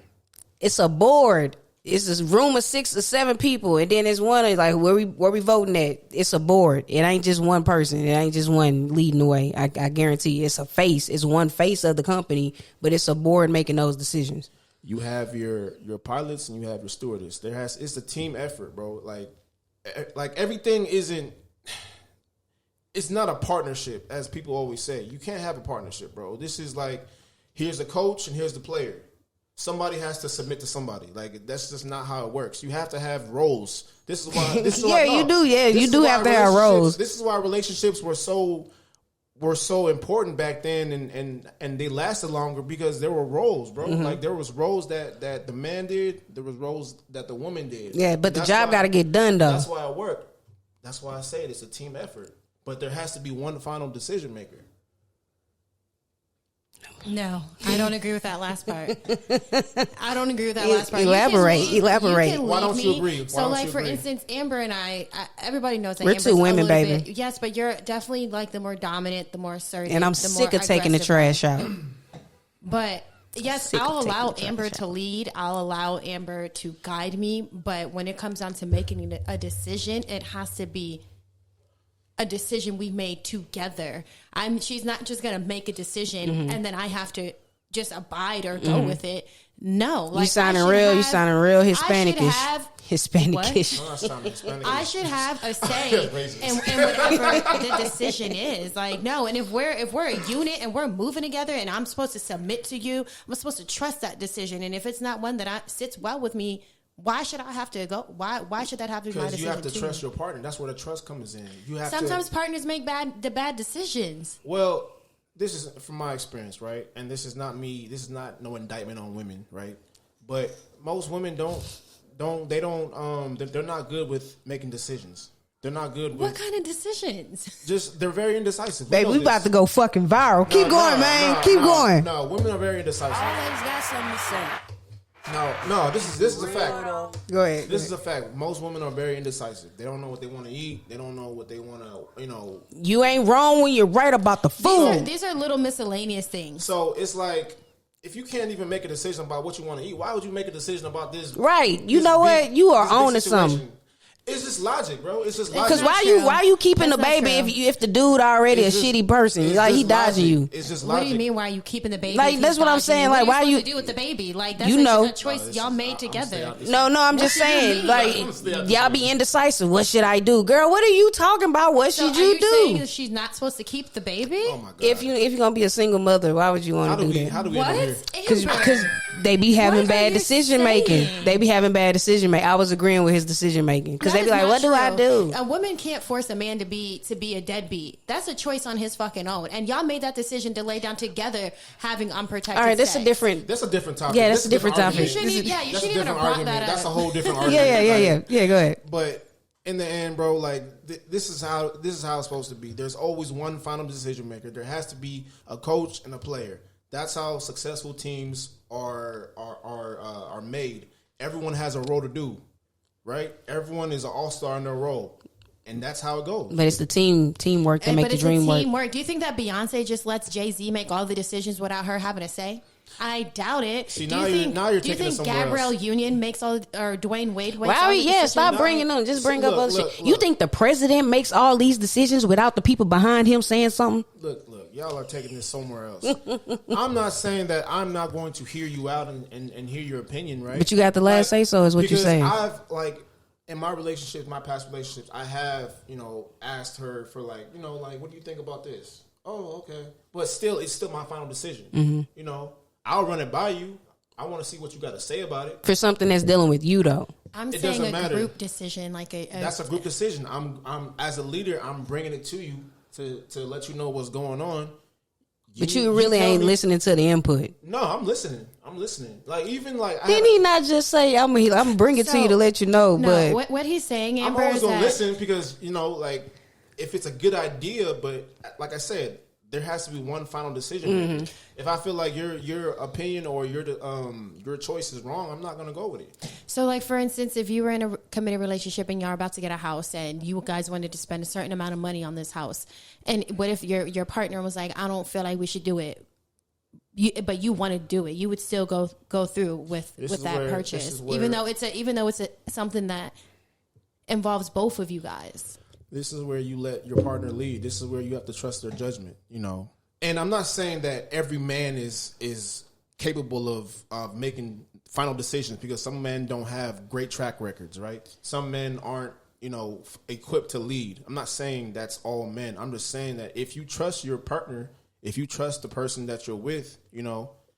It's a board. It's this room of 6 or 7 people, and then there's one like where we voting at. It's a board. It ain't just one person. It ain't just one leading the way. I guarantee you, it's a face. It's one face of the company, but it's a board making those decisions. You have your pilots and you have your stewardess. It's a team effort, bro. Like everything isn't. It's not a partnership, as people always say. You can't have a partnership, bro. This is like, here's the coach and here's the player. Somebody has to submit to somebody. Like, that's just not how it works. You have to have roles. This is why. This is Yeah, you do. Yeah, you do have to have roles. This is why relationships were so important back then, and they lasted longer because there were roles, bro. Like, there was roles that the man did. There was roles that the woman did. Yeah, but the That's job why- got to get done though. That's why it worked. That's why I say it's a team effort. But there has to be one final decision maker. No, I don't agree with that last part. I don't agree with that last part. Elaborate, You can elaborate. Why don't you agree? Why So, don't like, you for agree? instance, Amber and I everybody knows that We're Amber's two women, a little baby. bit- yes, but you're definitely like the more dominant, the more assertive, And I'm the sick more of taking the aggressive trash out. But yes, Sick of I'll taking allow the trash Amber out. to lead. I'll allow Amber to guide me. But when it comes down to making a decision, it has to be a decision we made together. She's not just gonna make a decision Mm-hmm. and then I have to just abide or go with it. No, like You sounding I should real. You have- sounding real I should Hispanicish. have- Hispanicish. No, that's not Hispanic. I should have a say Racist. in whatever the decision is. Like, no, and if we're a unit and we're moving together and I'm supposed to submit to you, I'm supposed to trust that decision. And if it's not one that sits well with me, why should I have to go? Why should that have to be my Because decision? you have to too? trust your partner. That's where the trust comes in. You have Sometimes to. partners make bad decisions. Well, this is from my experience, right? And this is not me. This is not no indictment on women, right? But most women they're not good with making decisions. They're not good with. What kind of decisions? They're very indecisive. Baby, we about to go fucking viral. Keep going, man. Keep going. No, women are very indecisive. Always got something to say. No, this is a fact. Go ahead. This is a fact. Most women are very indecisive. They don't know what they want to eat. They don't know what they want to, You ain't wrong when you're right about the food. These are little miscellaneous things. So it's like, if you can't even make a decision about what you want to eat, why would you make a decision about this? Right. You this know big- what? You are this big on to situation? something. It's just logic, bro. It's just logic. Because why you keeping the baby if the dude already a shitty person? Like he dodging you. It's just logic. What do you mean? Why are you keeping the baby? Like that's what I'm saying. Like why you do with the baby? Like that's a choice y'all made together. No, I'm just saying. Like y'all be indecisive. What should I do, girl? What are you talking about? What should you do? Saying that she's not supposed to keep the baby? Oh my God. If you're gonna be a single mother, why would you want to do that? How do we end here? Because they be having bad decision making. They be having bad decision making. I was agreeing with his decision making because they be like, "What do I do?" A woman can't force a man to be a deadbeat. That's a choice on his fucking own. And y'all made that decision to lay down together, having unprotected. All right, sex. That's a different topic. Yeah, that's a different topic. You shouldn't even have brought that up. That's a whole different argument. Yeah. Go ahead. But in the end, bro, like this is how it's supposed to be. There's always one final decision maker. There has to be a coach and a player. That's how successful teams are made. Everyone has a role to do, right? Everyone is an all-star in their role, and that's how it goes. But it's the teamwork that make the dream work. Do you think that Beyonce just lets Jay-Z make all the decisions without her having a say? I doubt it. See, do now you you're think taking it somewhere Gabrielle else. Union makes all, or Dwayne Wade makes Well, all the decisions? stop bringing them. Just bring up other shit. Look. You think the president makes all these decisions without the people behind him saying something? Look, y'all are taking this somewhere else. I'm not saying that I'm not going to hear you out and hear your opinion, right? But you got the last say so is what you're saying. I've in my relationships, my past relationships, I have, asked her for what do you think about this? Oh, okay. But still, it's still my final decision. Mm-hmm. I'll run it by you. I want to see what you got to say about it. For something that's dealing with you, though. I'm saying a group decision, that's a group decision. I'm as a leader, I'm bringing it to you to let you know what's going on. But you really ain't listening to the input. No, I'm listening. Didn't he not just say I'm bring it to you to let you know? No, but what he's saying, Amber, I'm always gonna listen because if it's a good idea, but like I said, there has to be one final decision. Mm-hmm. If I feel like your opinion or your choice is wrong, I'm not gonna go with it. So, for instance, if you were in a committed relationship and you're about to get a house, and you guys wanted to spend a certain amount of money on this house, and what if your partner was like, "I don't feel like we should do it," but you want to do it, you would still go through with that purchase, even though it's something that involves both of you guys. This is where you let your partner lead. This is where you have to trust their judgment, And I'm not saying that every man is capable of making final decisions, because some men don't have great track records, right? Some men aren't, equipped to lead. I'm not saying that's all men. I'm just saying that if you trust your partner, if you trust the person that you're with,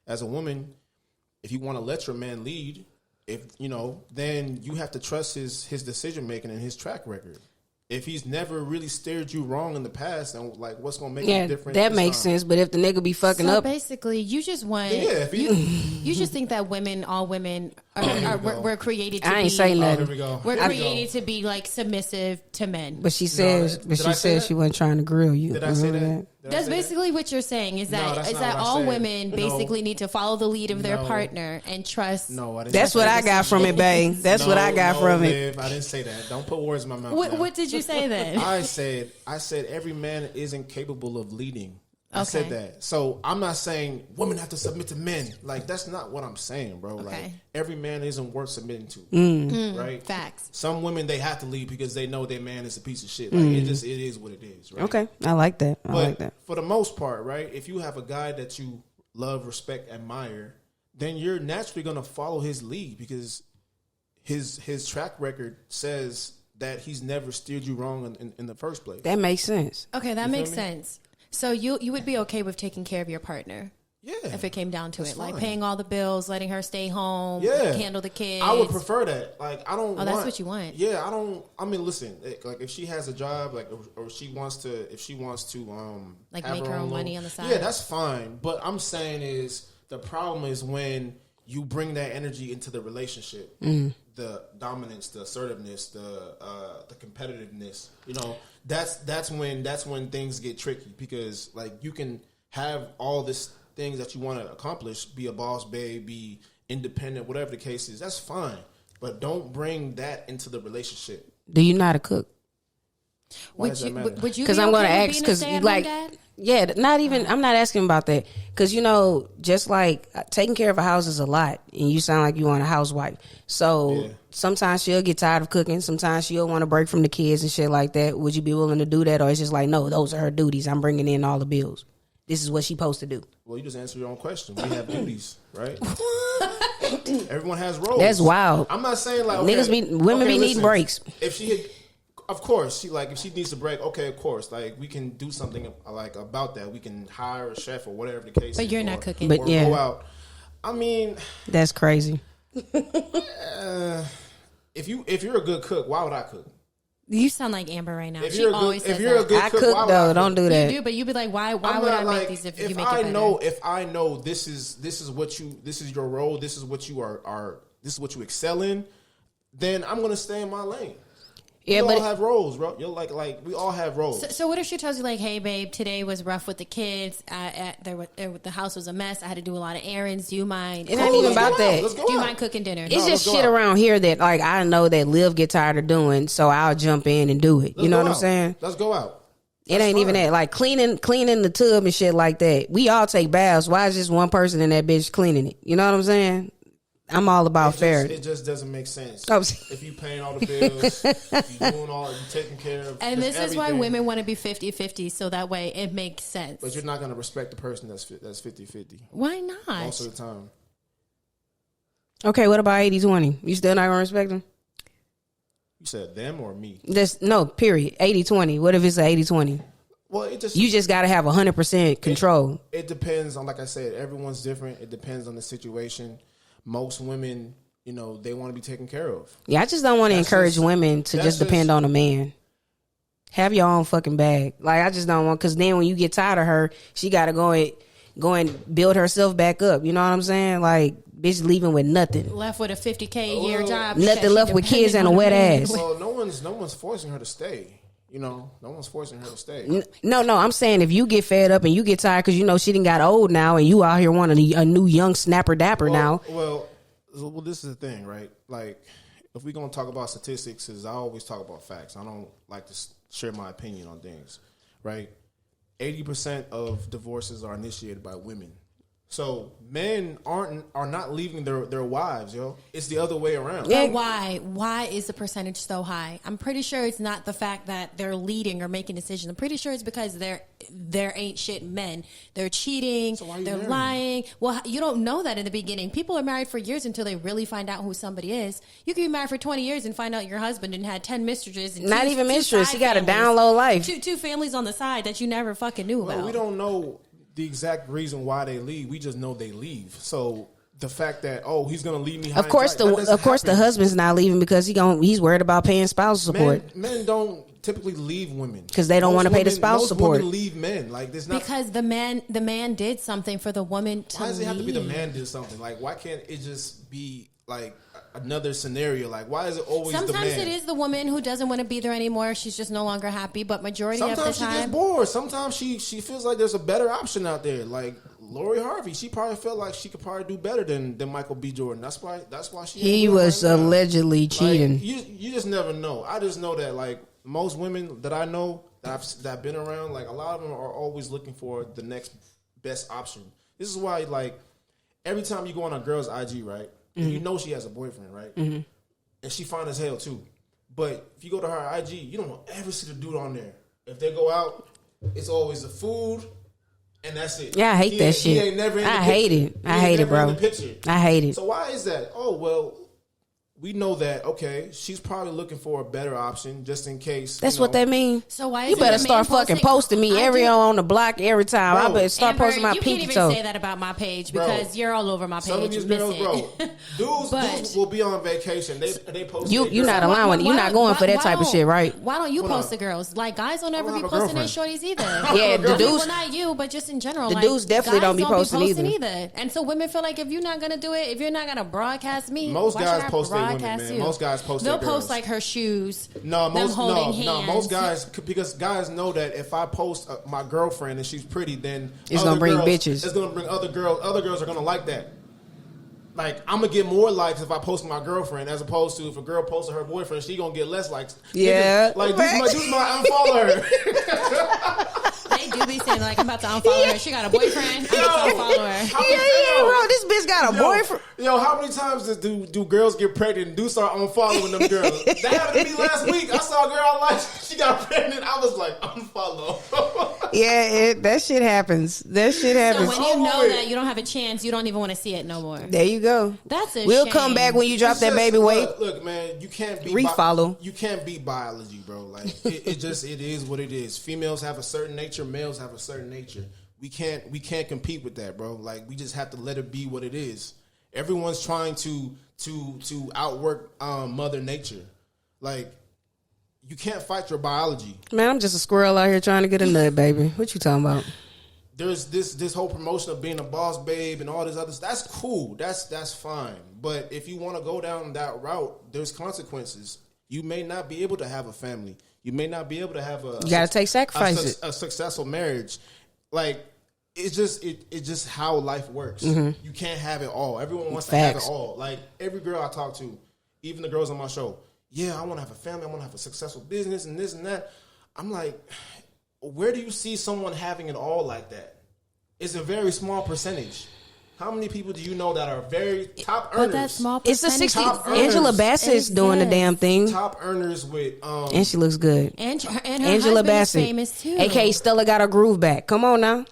as a woman, if you want to let your man lead, then you have to trust his decision making and his track record. If he's never really steered you wrong in the past, then what's gonna make it different? That makes sense. But if the nigga be fucking up, basically, you just want you just think that all women we're created to be. I ain't say nothing. Here we go. We're created to be submissive to men. But she said, she wasn't trying to grill you. Did I say that? That's basically what you're saying. Is that all women basically need to follow the lead of their partner and trust? No, I didn't. That's what I got from it, babe. That's what I got from it. I didn't say that. Don't put words in my mouth. What did you say then? I said every man isn't capable of leading. I said that. So I'm not saying women have to submit to men. That's not what I'm saying, bro. Every man isn't worth submitting to. Right? Facts. Some women, they have to lead because they know their man is a piece of shit. It is what it is, right? Okay. I like that. But for the most part, right, if you have a guy that you love, respect, admire, then you're naturally going to follow his lead, because his track record says that he's never steered you wrong in the first place. That makes sense. Okay, that makes sense. So you would be okay with taking care of your partner? Yeah. If it came down to it. Fine. Paying all the bills, letting her stay home, handle the kids. I would prefer that. I don't that's what you want. Yeah, listen, if she has a job, or she wants to, if she wants to make her own money on the side. Yeah, that's fine. But I'm saying is, the problem is when you bring that energy into the relationship. The dominance, the assertiveness, the competitiveness, that's when things get tricky, because you can have all this things that you want to accomplish, be a boss babe, be independent, whatever the case is, that's fine, but don't bring that into the relationship. Do you know how to cook? Would you? Because I'm going to ask, because Yeah, not even. I'm not asking about that because just like taking care of a house is a lot, and you sound like you want a housewife. So sometimes she'll get tired of cooking. Sometimes she'll want to break from the kids and shit like that. Would you be willing to do that, or it's just like, no, those are her duties. I'm bringing in all the bills. This is what she's supposed to do. Well, you just answer your own question. We have duties, right? Everyone has roles. That's wild. I'm not saying like women be needing breaks. If she had. Of course, if she needs a break, okay, of course, like we can do something like about that. We can hire a chef or whatever the case. But you're not cooking. But go out. I mean, that's crazy. If you're a good cook, why would I cook? You sound like Amber right now. If she you're always a good, says if you're that. a good I cook, cook though. Don't do that. You do, but you'd be like, why would I make these if you make it better? If I know this is your role, this is what you are this is what you excel in, then I'm gonna stay in my lane. Yeah, we all have roles, bro. You're like we all have roles. So what if she tells you like, hey, babe, today was rough with the kids. The house was a mess. I had to do a lot of errands. Do you mind? It ain't even about that. Do you mind cooking dinner? It's just shit around here that like I know that Liv get tired of doing, so I'll jump in and do it. You know what I'm saying? Let's go out. It ain't even that. Like cleaning the tub and shit like that. We all take baths. Why is just one person in that bitch cleaning it? You know what I'm saying? I'm all about fairness. It just doesn't make sense. If you paying all the bills, you doing all, you taking care of, and this everything. Is why women want to be 50-50, so that way it makes sense. But you're not going to respect the person that's 50-50. Why not? Most of the time. Okay, what about 80-20? You still not going to respect them? You said them or me? No, period. 80-20. What if it's an 80-20? Well, you just got to have 100% control. It depends on, like I said, everyone's different. It depends on the situation. Most women, they want to be taken care of. Yeah, I just don't want to encourage women to just depend on a man. Have your own fucking bag. Like, I just don't want, because then when you get tired of her, she got to go and build herself back up. You know what I'm saying? Like, bitch leaving with nothing. Left with a $50K a year job. Nothing left with kids and a wet ass. Well, no one's forcing her to stay. No one's forcing her to stay. No, I'm saying if you get fed up and you get tired because she done got old now and you out here wanting a new young snapper dapper now. Well, this is the thing, right? Like, if we're going to talk about statistics, I always talk about facts. I don't like to share my opinion on things, right? 80% of divorces are initiated by women. So men are not leaving their wives, yo. It's the other way around. Yeah. Why is the percentage so high? I'm pretty sure it's not the fact that they're leading or making decisions. I'm pretty sure it's because they're ain't shit men. They're cheating. So they're lying. Well, you don't know that in the beginning. People are married for years until they really find out who somebody is. You can be married for 20 years and find out your husband and had 10 mistresses. And not even mistress. He got a down low life. Two families on the side that you never fucking knew about. We don't know the exact reason why they leave. We just know they leave. So the fact that he's gonna leave me. Of course, the husband's not leaving because he's worried about paying spousal support. Men don't typically leave women because they don't want to pay the spousal support. Women leave men like this. Because the man did something for the woman to. Why does it have to be the man did something? Like, why can't it just be like another scenario? Like, why is it always the man? Sometimes it is the woman who doesn't want to be there anymore. She's just no longer happy. But majority of the time, sometimes she gets bored. Sometimes she feels like there's a better option out there. Like Lori Harvey, she probably felt like she could probably do better than Michael B. Jordan. That's why she. He was allegedly cheating. Like, you just never know. I just know that like most women that I know that I've been around, like a lot of them are always looking for the next best option. This is why like every time you go on a girl's IG, right? Mm-hmm. You know she has a boyfriend, right? Mm-hmm. And she fine as hell too. But if you go to her IG, you don't ever see the dude on there. If they go out, it's always the food, and that's it. Yeah, I hate that shit. He ain't never in the I hate it. I hate it, bro. I hate it. So why is that? Oh, well, we know that, okay, she's probably looking for a better option just in case. That's what that means. So why? You better start fucking posting me on the block every time. Bro, I better start Amber, posting my pinky toe. You can't even say that about my page because you're all over my page. Some of these girls, bro, dudes will be on vacation. They post. You're not allowing. You're not going for that type of shit, right? Why don't you post the girls? Like guys don't ever be posting their shorties either. Yeah, the dudes. Well, not you, but just in general. The dudes definitely don't be posting either. And so women feel like if you're not gonna do it, if you're not gonna broadcast me, most guys post their women, man. Most guys post they'll their girls. Post like her shoes. Most guys, because guys know that if I post my girlfriend and she's pretty, then it's gonna bring bitches. It's gonna bring other girls. Other girls are gonna like that. Like I'm gonna get more likes if I post my girlfriend as opposed to if a girl posts her boyfriend, she gonna get less likes. Yeah, like dudes might unfollow her. They do be saying saying, like, I'm about to unfollow her. She got a boyfriend. I'm about to unfollow her. Yeah, bro. This bitch got a boyfriend. Yo, how many times do girls get pregnant and do start unfollowing them girls? That happened to me last week. I saw a girl I liked. She got pregnant. I was like, unfollow. Yeah, that shit happens. That shit happens. So when you know that you don't have a chance, you don't even want to see it no more. There you go. That's a We'll shame. come back when you drop that baby weight. Look, man, you can't be refollow. You can't be biology, bro. Like it is what it is. Females have a certain nature. Males have a certain nature. We can't compete with that, bro. Like we just have to let it be what it is. Everyone's trying to outwork Mother Nature. Like you can't fight your biology. Man, I'm just a squirrel out here trying to get a nut, baby. What you talking about? There's this whole promotion of being a boss babe and all this other stuff. That's cool. That's fine. But if you want to go down that route, there's consequences. You may not be able to have a family. You may not be able to have you got to take sacrifices. A successful marriage. Like it's just how life works. Mm-hmm. You can't have it all. Everyone wants to have it all. Like every girl I talk to, even the girls on my show, yeah, I want to have a family. I want to have a successful business and this and that. I'm like, where do you see someone having it all like that? It's a very small percentage. How many people do you know that are very top earners? But that small it's a 60. Angela Bassett's It doing the damn thing. Top earners with and she looks good. And her Angela husband Bassett, is famous too. AKA Stella got her groove back. Come on now.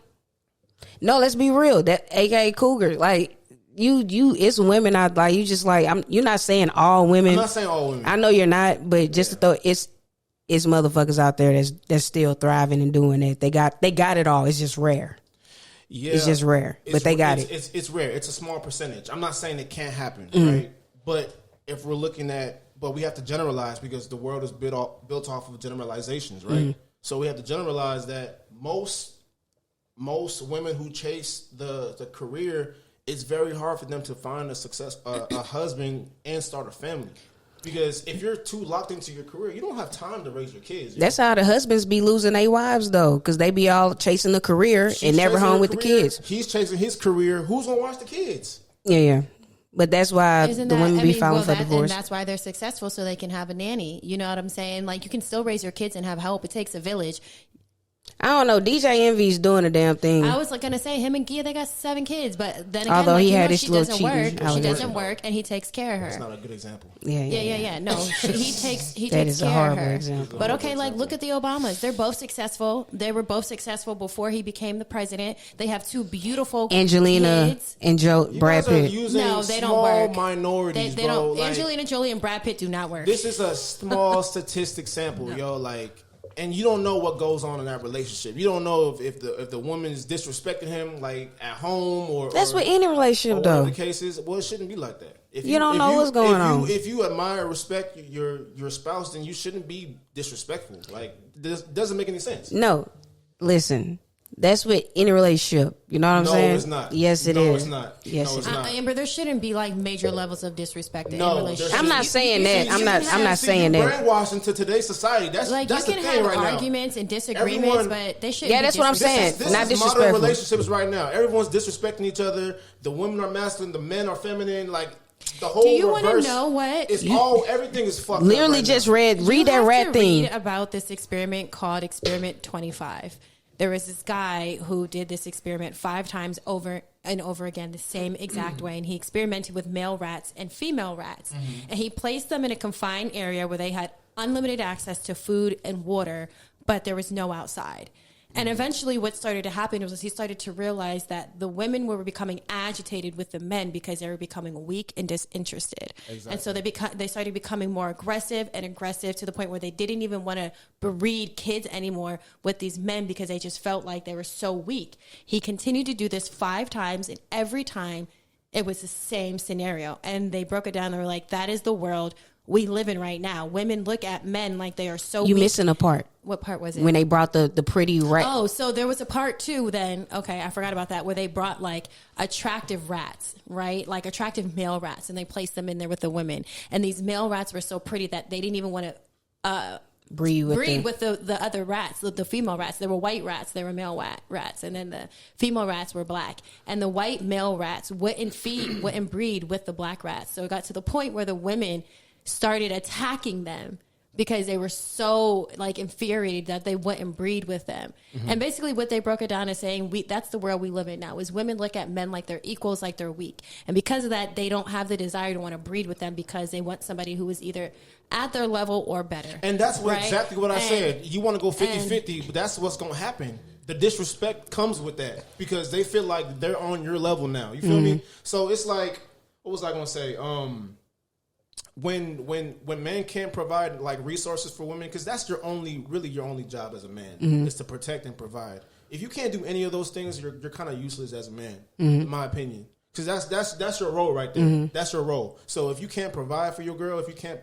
No, let's be real. That AKA Cougar, like you, it's women out like you. Just like you're not saying all women. I'm not saying all women. I know you're not, but just to throw it's motherfuckers out there that's still thriving and doing it. They got it all. It's just rare. Yeah, it's just rare, but they got it. It's rare. It's a small percentage. I'm not saying it can't happen, Mm-hmm. right? But if we're looking at, we have to generalize because the world is built off of generalizations, right? Mm-hmm. So we have to generalize that most women who chase the career, it's very hard for them to find a husband and start a family. Because if you're too locked into your career, you don't have time to raise your kids. That's how the husbands be losing their wives, though, because they be all chasing the career and never home with the kids. He's chasing his career. Who's going to watch the kids? Yeah. But that's why the women be filing for divorce. And that's why they're successful, so they can have a nanny. You know what I'm saying? Like, you can still raise your kids and have help. It takes a village. I don't know. DJ Envy's doing a damn thing. I was going to say, him and Gia, they got 7 kids. But then again, although he had his she little doesn't work. cheating, She doesn't work, and he takes care of her. That's not a good example. Yeah. No, he takes that is care a horrible of her. example. But okay, like look at the Obamas. They're both successful. They were both successful before he became the president. They have 2 beautiful Angelina kids. and Brad Pitt. No, they don't work. Minorities, they bro. don't. Angelina Jolie and Brad Pitt do not work. This is a small statistic sample, yo. Like, and you don't know what goes on in that relationship. You don't know if the woman is disrespecting him, like at home or that's with any relationship, though. The cases, well, it shouldn't be like that. If you don't know what's going on. If you admire and respect your spouse, then you shouldn't be disrespectful. Like, this doesn't make any sense. No, listen. That's with any relationship. You know what I'm saying? No, it's not. Yes, it is. No, it's not. Yes, no, it's not. Amber, there shouldn't be like major levels of disrespect in No, relationships. I'm not saying that. I'm not saying that. Brainwashed into today's society. That's like that's you the can thing have right now. arguments and disagreements, but they shouldn't. Yeah, that's what I'm saying. This not is disrespectful. modern relationships right now. Everyone's disrespecting each other. The women are masculine. The men are feminine. Like the whole. Do you want to know what? It's everything is fucked. Literally, up right just now. read that rat thing. Read about this experiment called Experiment 25. There was this guy who did this experiment 5 times over and over again, the same exact way. And he experimented with male rats and female rats. Mm-hmm. And he placed them in a confined area where they had unlimited access to food and water, but there was no outside. And eventually what started to happen was he started to realize that the women were becoming agitated with the men because they were becoming weak and disinterested. Exactly. And so they started becoming more aggressive to the point where they didn't even want to breed kids anymore with these men because they just felt like they were so weak. He continued to do this 5 times, and every time it was the same scenario. And they broke it down. They were like, that is the world we live in right now. Women look at men like they are so weak. You missing a part. What part was it? When they brought the pretty rat. Oh, so there was a part 2 then. Okay, I forgot about that, where they brought like attractive rats, right? Like attractive male rats, and they placed them in there with the women. And these male rats were so pretty that they didn't even want to breed with the other rats, the female rats. There were white rats, there were male rats, and then the female rats were black. And the white male rats wouldn't breed with the black rats. So it got to the point where the women started attacking them because they were so like infuriated that they wouldn't breed with them. And basically what they broke it down is saying that's the world we live in now, is women look at men like they're equals, like they're weak. And because of that, they don't have the desire to want to breed with them because they want somebody who is either at their level or better. And that's exactly what I said. You want to go 50-50, but that's what's going to happen. The disrespect comes with that because they feel like they're on your level now. You feel me? So it's like, what was I going to say? When men can't provide like resources for women, because that's your only job as a man is to protect and provide. If you can't do any of those things, you're kind of useless as a man, in my opinion. Because that's your role right there. That's your role. So if you can't provide for your girl, if you can't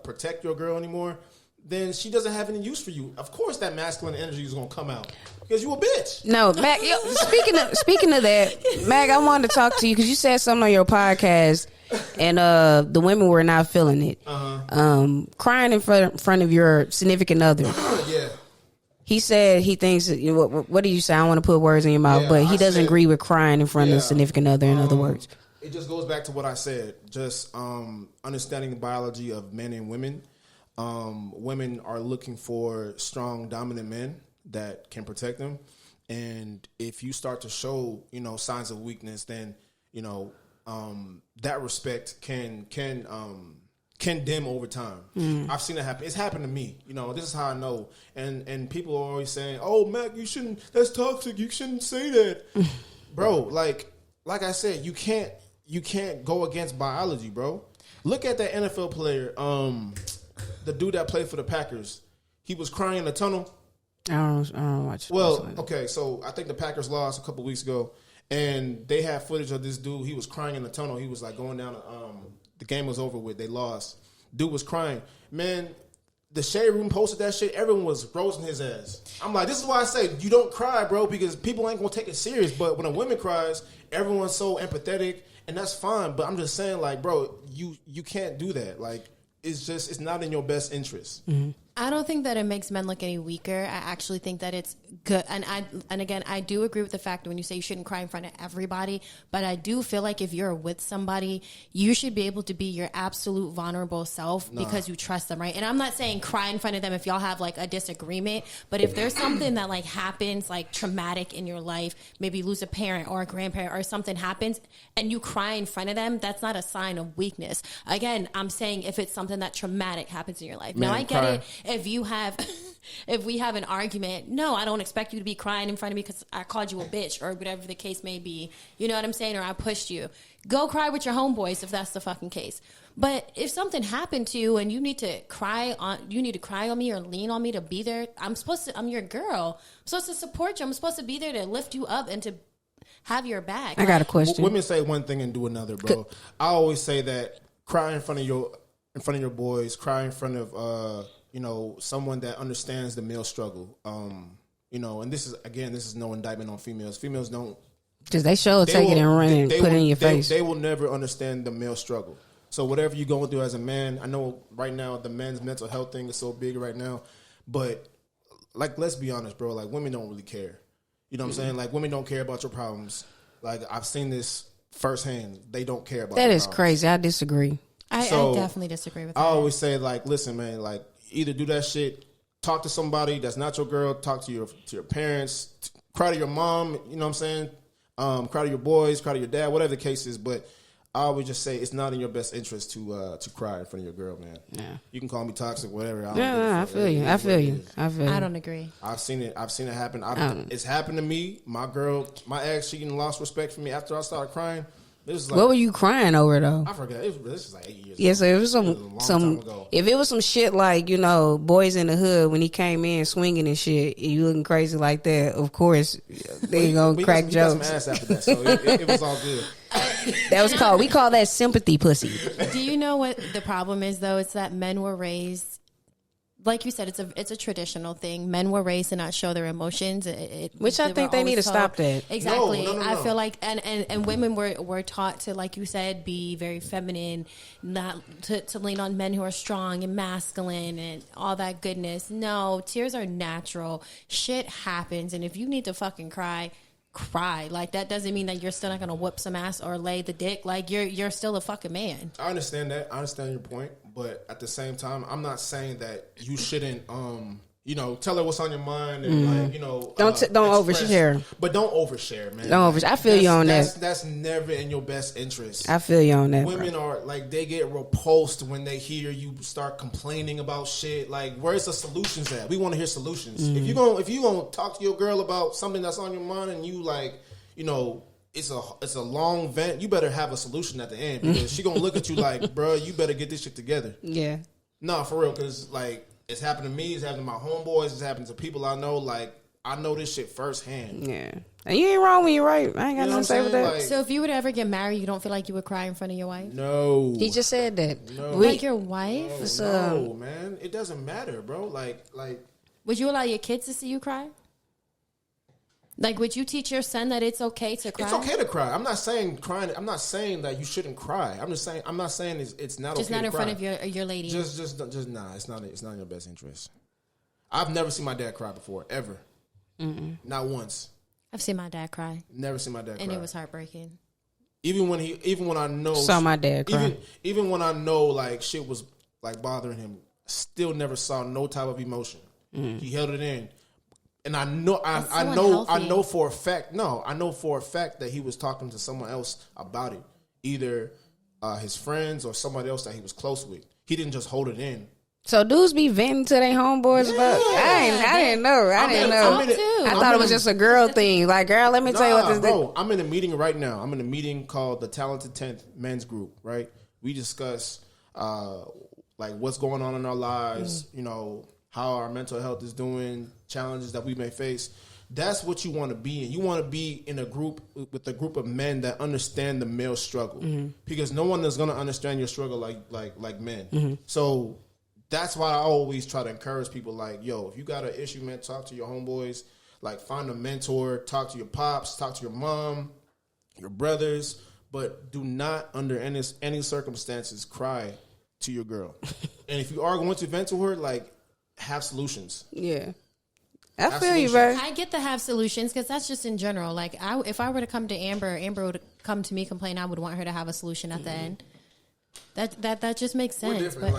protect your girl anymore, then she doesn't have any use for you. Of course, that masculine energy is gonna come out because you a bitch. No, Mac. Speaking of that, Mac, I wanted to talk to you because you said something on your podcast, and the women were not feeling it. Crying in front of your significant other. Yeah. He said he thinks. What did you say? I don't want to put words in your mouth, but he doesn't agree with crying in front of the significant other. In other words, it just goes back to what I said. Just understanding the biology of men and women. Women are looking for strong, dominant men that can protect them. And if you start to show, signs of weakness, then, that respect can dim over time. I've seen it happen. It's happened to me. This is how I know. And people are always saying, "Oh, Mac, that's toxic. You shouldn't say that." Bro, like I said, you can't go against biology, bro. Look at that NFL player, the dude that played for the Packers. He was crying in the tunnel. I don't watch. Well, okay, so I think the Packers lost a couple weeks ago, and they had footage of this dude. He was crying in the tunnel. He was like going down. The game was over with. They lost. Dude was crying. Man, the Shade Room posted that shit. Everyone was roasting his ass. I'm like, this is why I say you don't cry, bro, because people ain't gonna take it serious. But when a woman cries, everyone's so empathetic, and that's fine. But I'm just saying, like, bro, you can't do that. Like, it's not in your best interest. I don't think that it makes men look any weaker. I actually think that it's good. And again, I do agree with the fact that when you say you shouldn't cry in front of everybody, but I do feel like if you're with somebody, you should be able to be your absolute vulnerable self because you trust them, right? And I'm not saying cry in front of them if y'all have like a disagreement, but if there's something that like happens like traumatic in your life, maybe you lose a parent or a grandparent or something happens and you cry in front of them, that's not a sign of weakness. Again, I'm saying if it's something that traumatic happens in your life. Now I get it. If we have an argument, no, I don't expect you to be crying in front of me because I called you a bitch or whatever the case may be. You know what I'm saying? Or I pushed you. Go cry with your homeboys if that's the fucking case. But if something happened to you and you need to cry on me or lean on me to be there, I'm your girl. I'm supposed to support you. I'm supposed to be there to lift you up and to have your back. I got a question. Women say one thing and do another, bro. I always say that cry in front of your boys, cry in front of someone that understands the male struggle. And this is no indictment on females. Females don't, because they take it and run and put it in your face. They will never understand the male struggle. So whatever you're going through as a man, I know right now the men's mental health thing is so big right now, but like, let's be honest, bro. Like, women don't really care. You know what I'm saying? Like, women don't care about your problems. Like, I've seen this firsthand. They don't care about. That is problems. Crazy. I disagree. I definitely disagree with that. I always say, like, listen, man, like, either do that shit, talk to somebody that's not your girl, talk to your parents, cry to your mom, you know what I'm saying? Cry to your boys, cry to your dad, whatever the case is. But I always just say it's not in your best interest to cry in front of your girl, man. Yeah. You can call me toxic, whatever. I feel you. I don't agree. I've seen it happen. It's happened to me. My ex, she lost respect for me after I started crying. What were you crying over though? I forgot. This is like 8 years. Yeah, so it was some. If it was some shit like Boys in the Hood when he came in swinging and shit, and you looking crazy like that, of course they gonna crack jokes. We got some ass after that, so it was all good. We call that sympathy pussy. Do you know what the problem is though? It's that men were raised. Like you said, it's a traditional thing. Men were raised to not show their emotions, which I think they need to stop that. Exactly. No. I feel like and women were taught to, like you said, be very feminine, not to lean on men who are strong and masculine and all that goodness. No, tears are natural. Shit happens, and if you need to fucking cry. Like, that doesn't mean that you're still not gonna whoop some ass or lay the dick. Like, you're still a fucking man. I understand that. I understand your point, But at the same time, I'm not saying that you shouldn't, tell her what's on your mind and don't overshare. But don't overshare, man. Don't overshare. I feel you on that. That's never in your best interest. I feel you on that. Women are like, they get repulsed when they hear you start complaining about shit. Like, where's the solutions at? We want to hear solutions. If you gonna talk to your girl about something that's on your mind and you like, it's a long vent, you better have a solution at the end, because she gonna look at you like, bro, you better get this shit together. Yeah. No, for real, because like, it's happened to me, it's happened to my homeboys, it's happened to people I know. Like, I know this shit firsthand. Yeah. And you ain't wrong when you're right. I ain't got nothing to say with that. Like, so if you would ever get married, you don't feel like you would cry in front of your wife? No. He just said that. No. Like your wife? No, man. It doesn't matter, bro. Like. Would you allow your kids to see you cry? Like, would you teach your son that it's okay to cry? It's okay to cry. I'm not saying crying. I'm not saying that you shouldn't cry. I'm not saying it's not just okay not to in cry. front of your lady. Just nah. It's not in your best interest. I've never seen my dad cry before, ever. Not once. I've seen my dad cry. Never seen my dad cry, and it was heartbreaking. Even when I know saw my dad cry. Even when I know like shit was like bothering him, still never saw no type of emotion. He held it in. And I know for a fact that he was talking to someone else about it, either his friends or somebody else that he was close with. He didn't just hold it in. So dudes be venting to their homeboys about. I didn't know. I thought it was just a girl thing. Like, girl, let me tell you what this. Bro, I'm in a meeting right now. I'm in a meeting called the Talented 10th Men's Group. Right, we discuss like what's going on in our lives. How our mental health is doing, challenges that we may face. That's what you want to be in. You want to be in a group with a group of men that understand the male struggle, because no one is going to understand your struggle like men. So that's why I always try to encourage people. Like, yo, if you got an issue, man, talk to your homeboys. Like, find a mentor. Talk to your pops. Talk to your mom, your brothers. But do not, under any circumstances, cry to your girl. And if you are going to vent to her, like, have solutions. Yeah. I feel you, bro. I get to have solutions, because that's just in general. Like, if I were to come to Amber would come to me complain, I would want her to have a solution at the end. That just makes sense. We're different.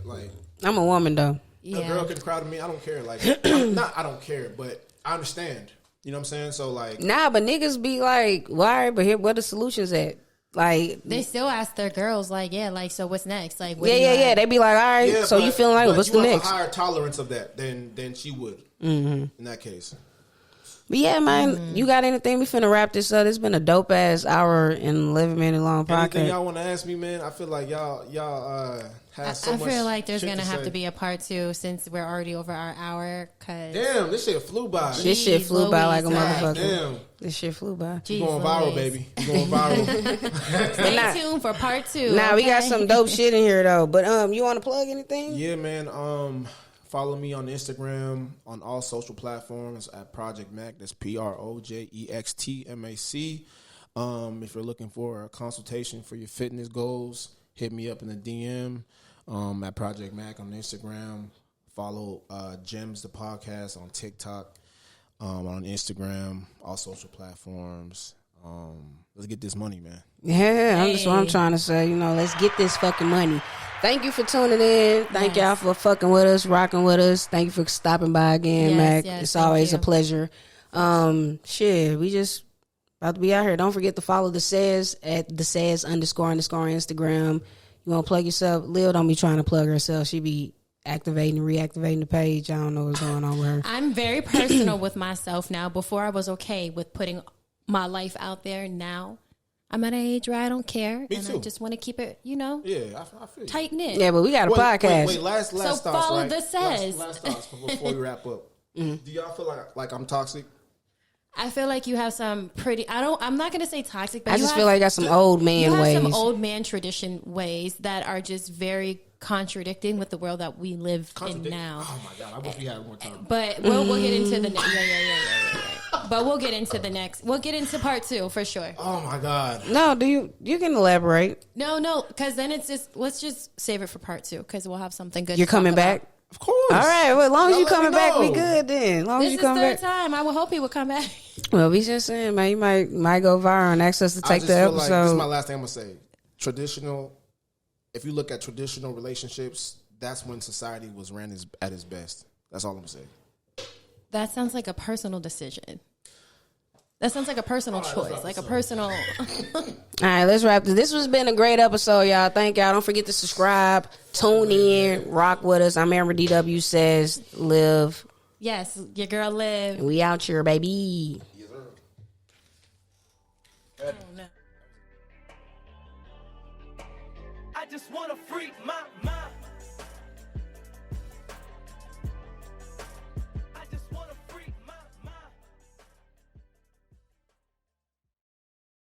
Like, I'm a woman though. A girl can cry to me. I don't care. Like, I don't care, but I understand. You know what I'm saying? So like, nah, but niggas be like, why? But here, where the solutions at? Like, they still ask their girls, like, so what's next? Like, yeah. They be like, all right, so you feeling like, what's the next? You have a higher tolerance of that than she would in that case. But yeah, man, you got anything? We finna wrap this up. It's been a dope ass hour and 11 minute long podcast. Anything y'all want to ask me, man? I feel like y'all have so much. I feel like there's gonna have to be a part 2, since we're already over our hour. Damn, this shit flew by. This shit flew by like a motherfucker. Damn, this shit flew by. You going viral, baby. You going viral. Stay tuned for part 2. Nah, we got some dope shit in here though. But you want to plug anything? Yeah, man. Follow me on Instagram, on all social platforms at Project Mac. That's PROJEXTMAC. If you're looking for a consultation for your fitness goals, hit me up in the DM at Project Mac on Instagram. Follow Gems the podcast on TikTok, on Instagram, all social platforms. Let's get this money, man. Yeah, that's what I'm trying to say. Let's get this fucking money. Thank you for tuning in. Thank y'all for fucking with us, rocking with us. Thank you for stopping by again, Mac. It's always a pleasure. We just about to be out here. Don't forget to follow the Says at the Says __ Instagram. You want to plug yourself? Lil don't be trying to plug herself. She be activating and reactivating the page. I don't know what's going on with her. I'm very personal with myself now. Before I was okay with putting my life out there. Now I'm at an age where I don't care. Me too. I just want to keep it, Yeah, I feel you. Tight knit. Yeah, but we got a podcast. Wait, last so thoughts, follow right? the Says. Last thoughts before we wrap up. Do y'all feel like I'm toxic? I feel like you have some pretty. I'm not gonna say toxic, but I just feel like you got some old man ways. You have some old man tradition ways that are just very contradicting with the world that we live in now. Oh my god, I wish we had more time. But we'll get into the next. Yeah. But we'll get into the next. We'll get into part 2 for sure. Oh my god. No, you can elaborate. No, because then it's just let's just save it for part 2 because we'll have something good. You're coming back. Of course. All right. Well, as long as you coming back, we good then. As long as you come back. This is third time. I would hope he would come back. Well, we just saying, man, you might go viral and ask us to take the episode. Like, this is my last thing I'm gonna say. Traditional if you look at traditional relationships, that's when society was ran at its best. That's all I'm saying. That sounds like a personal decision. That sounds like a personal choice, like a personal. All right, let's wrap this. This has been a great episode, y'all. Thank y'all. Don't forget to subscribe, tune in, rock with us. I'm Amber DW says, live. Yes, your girl Liv. And we out here, baby. Yes, sir. Oh, no. I just wanna freak my mind.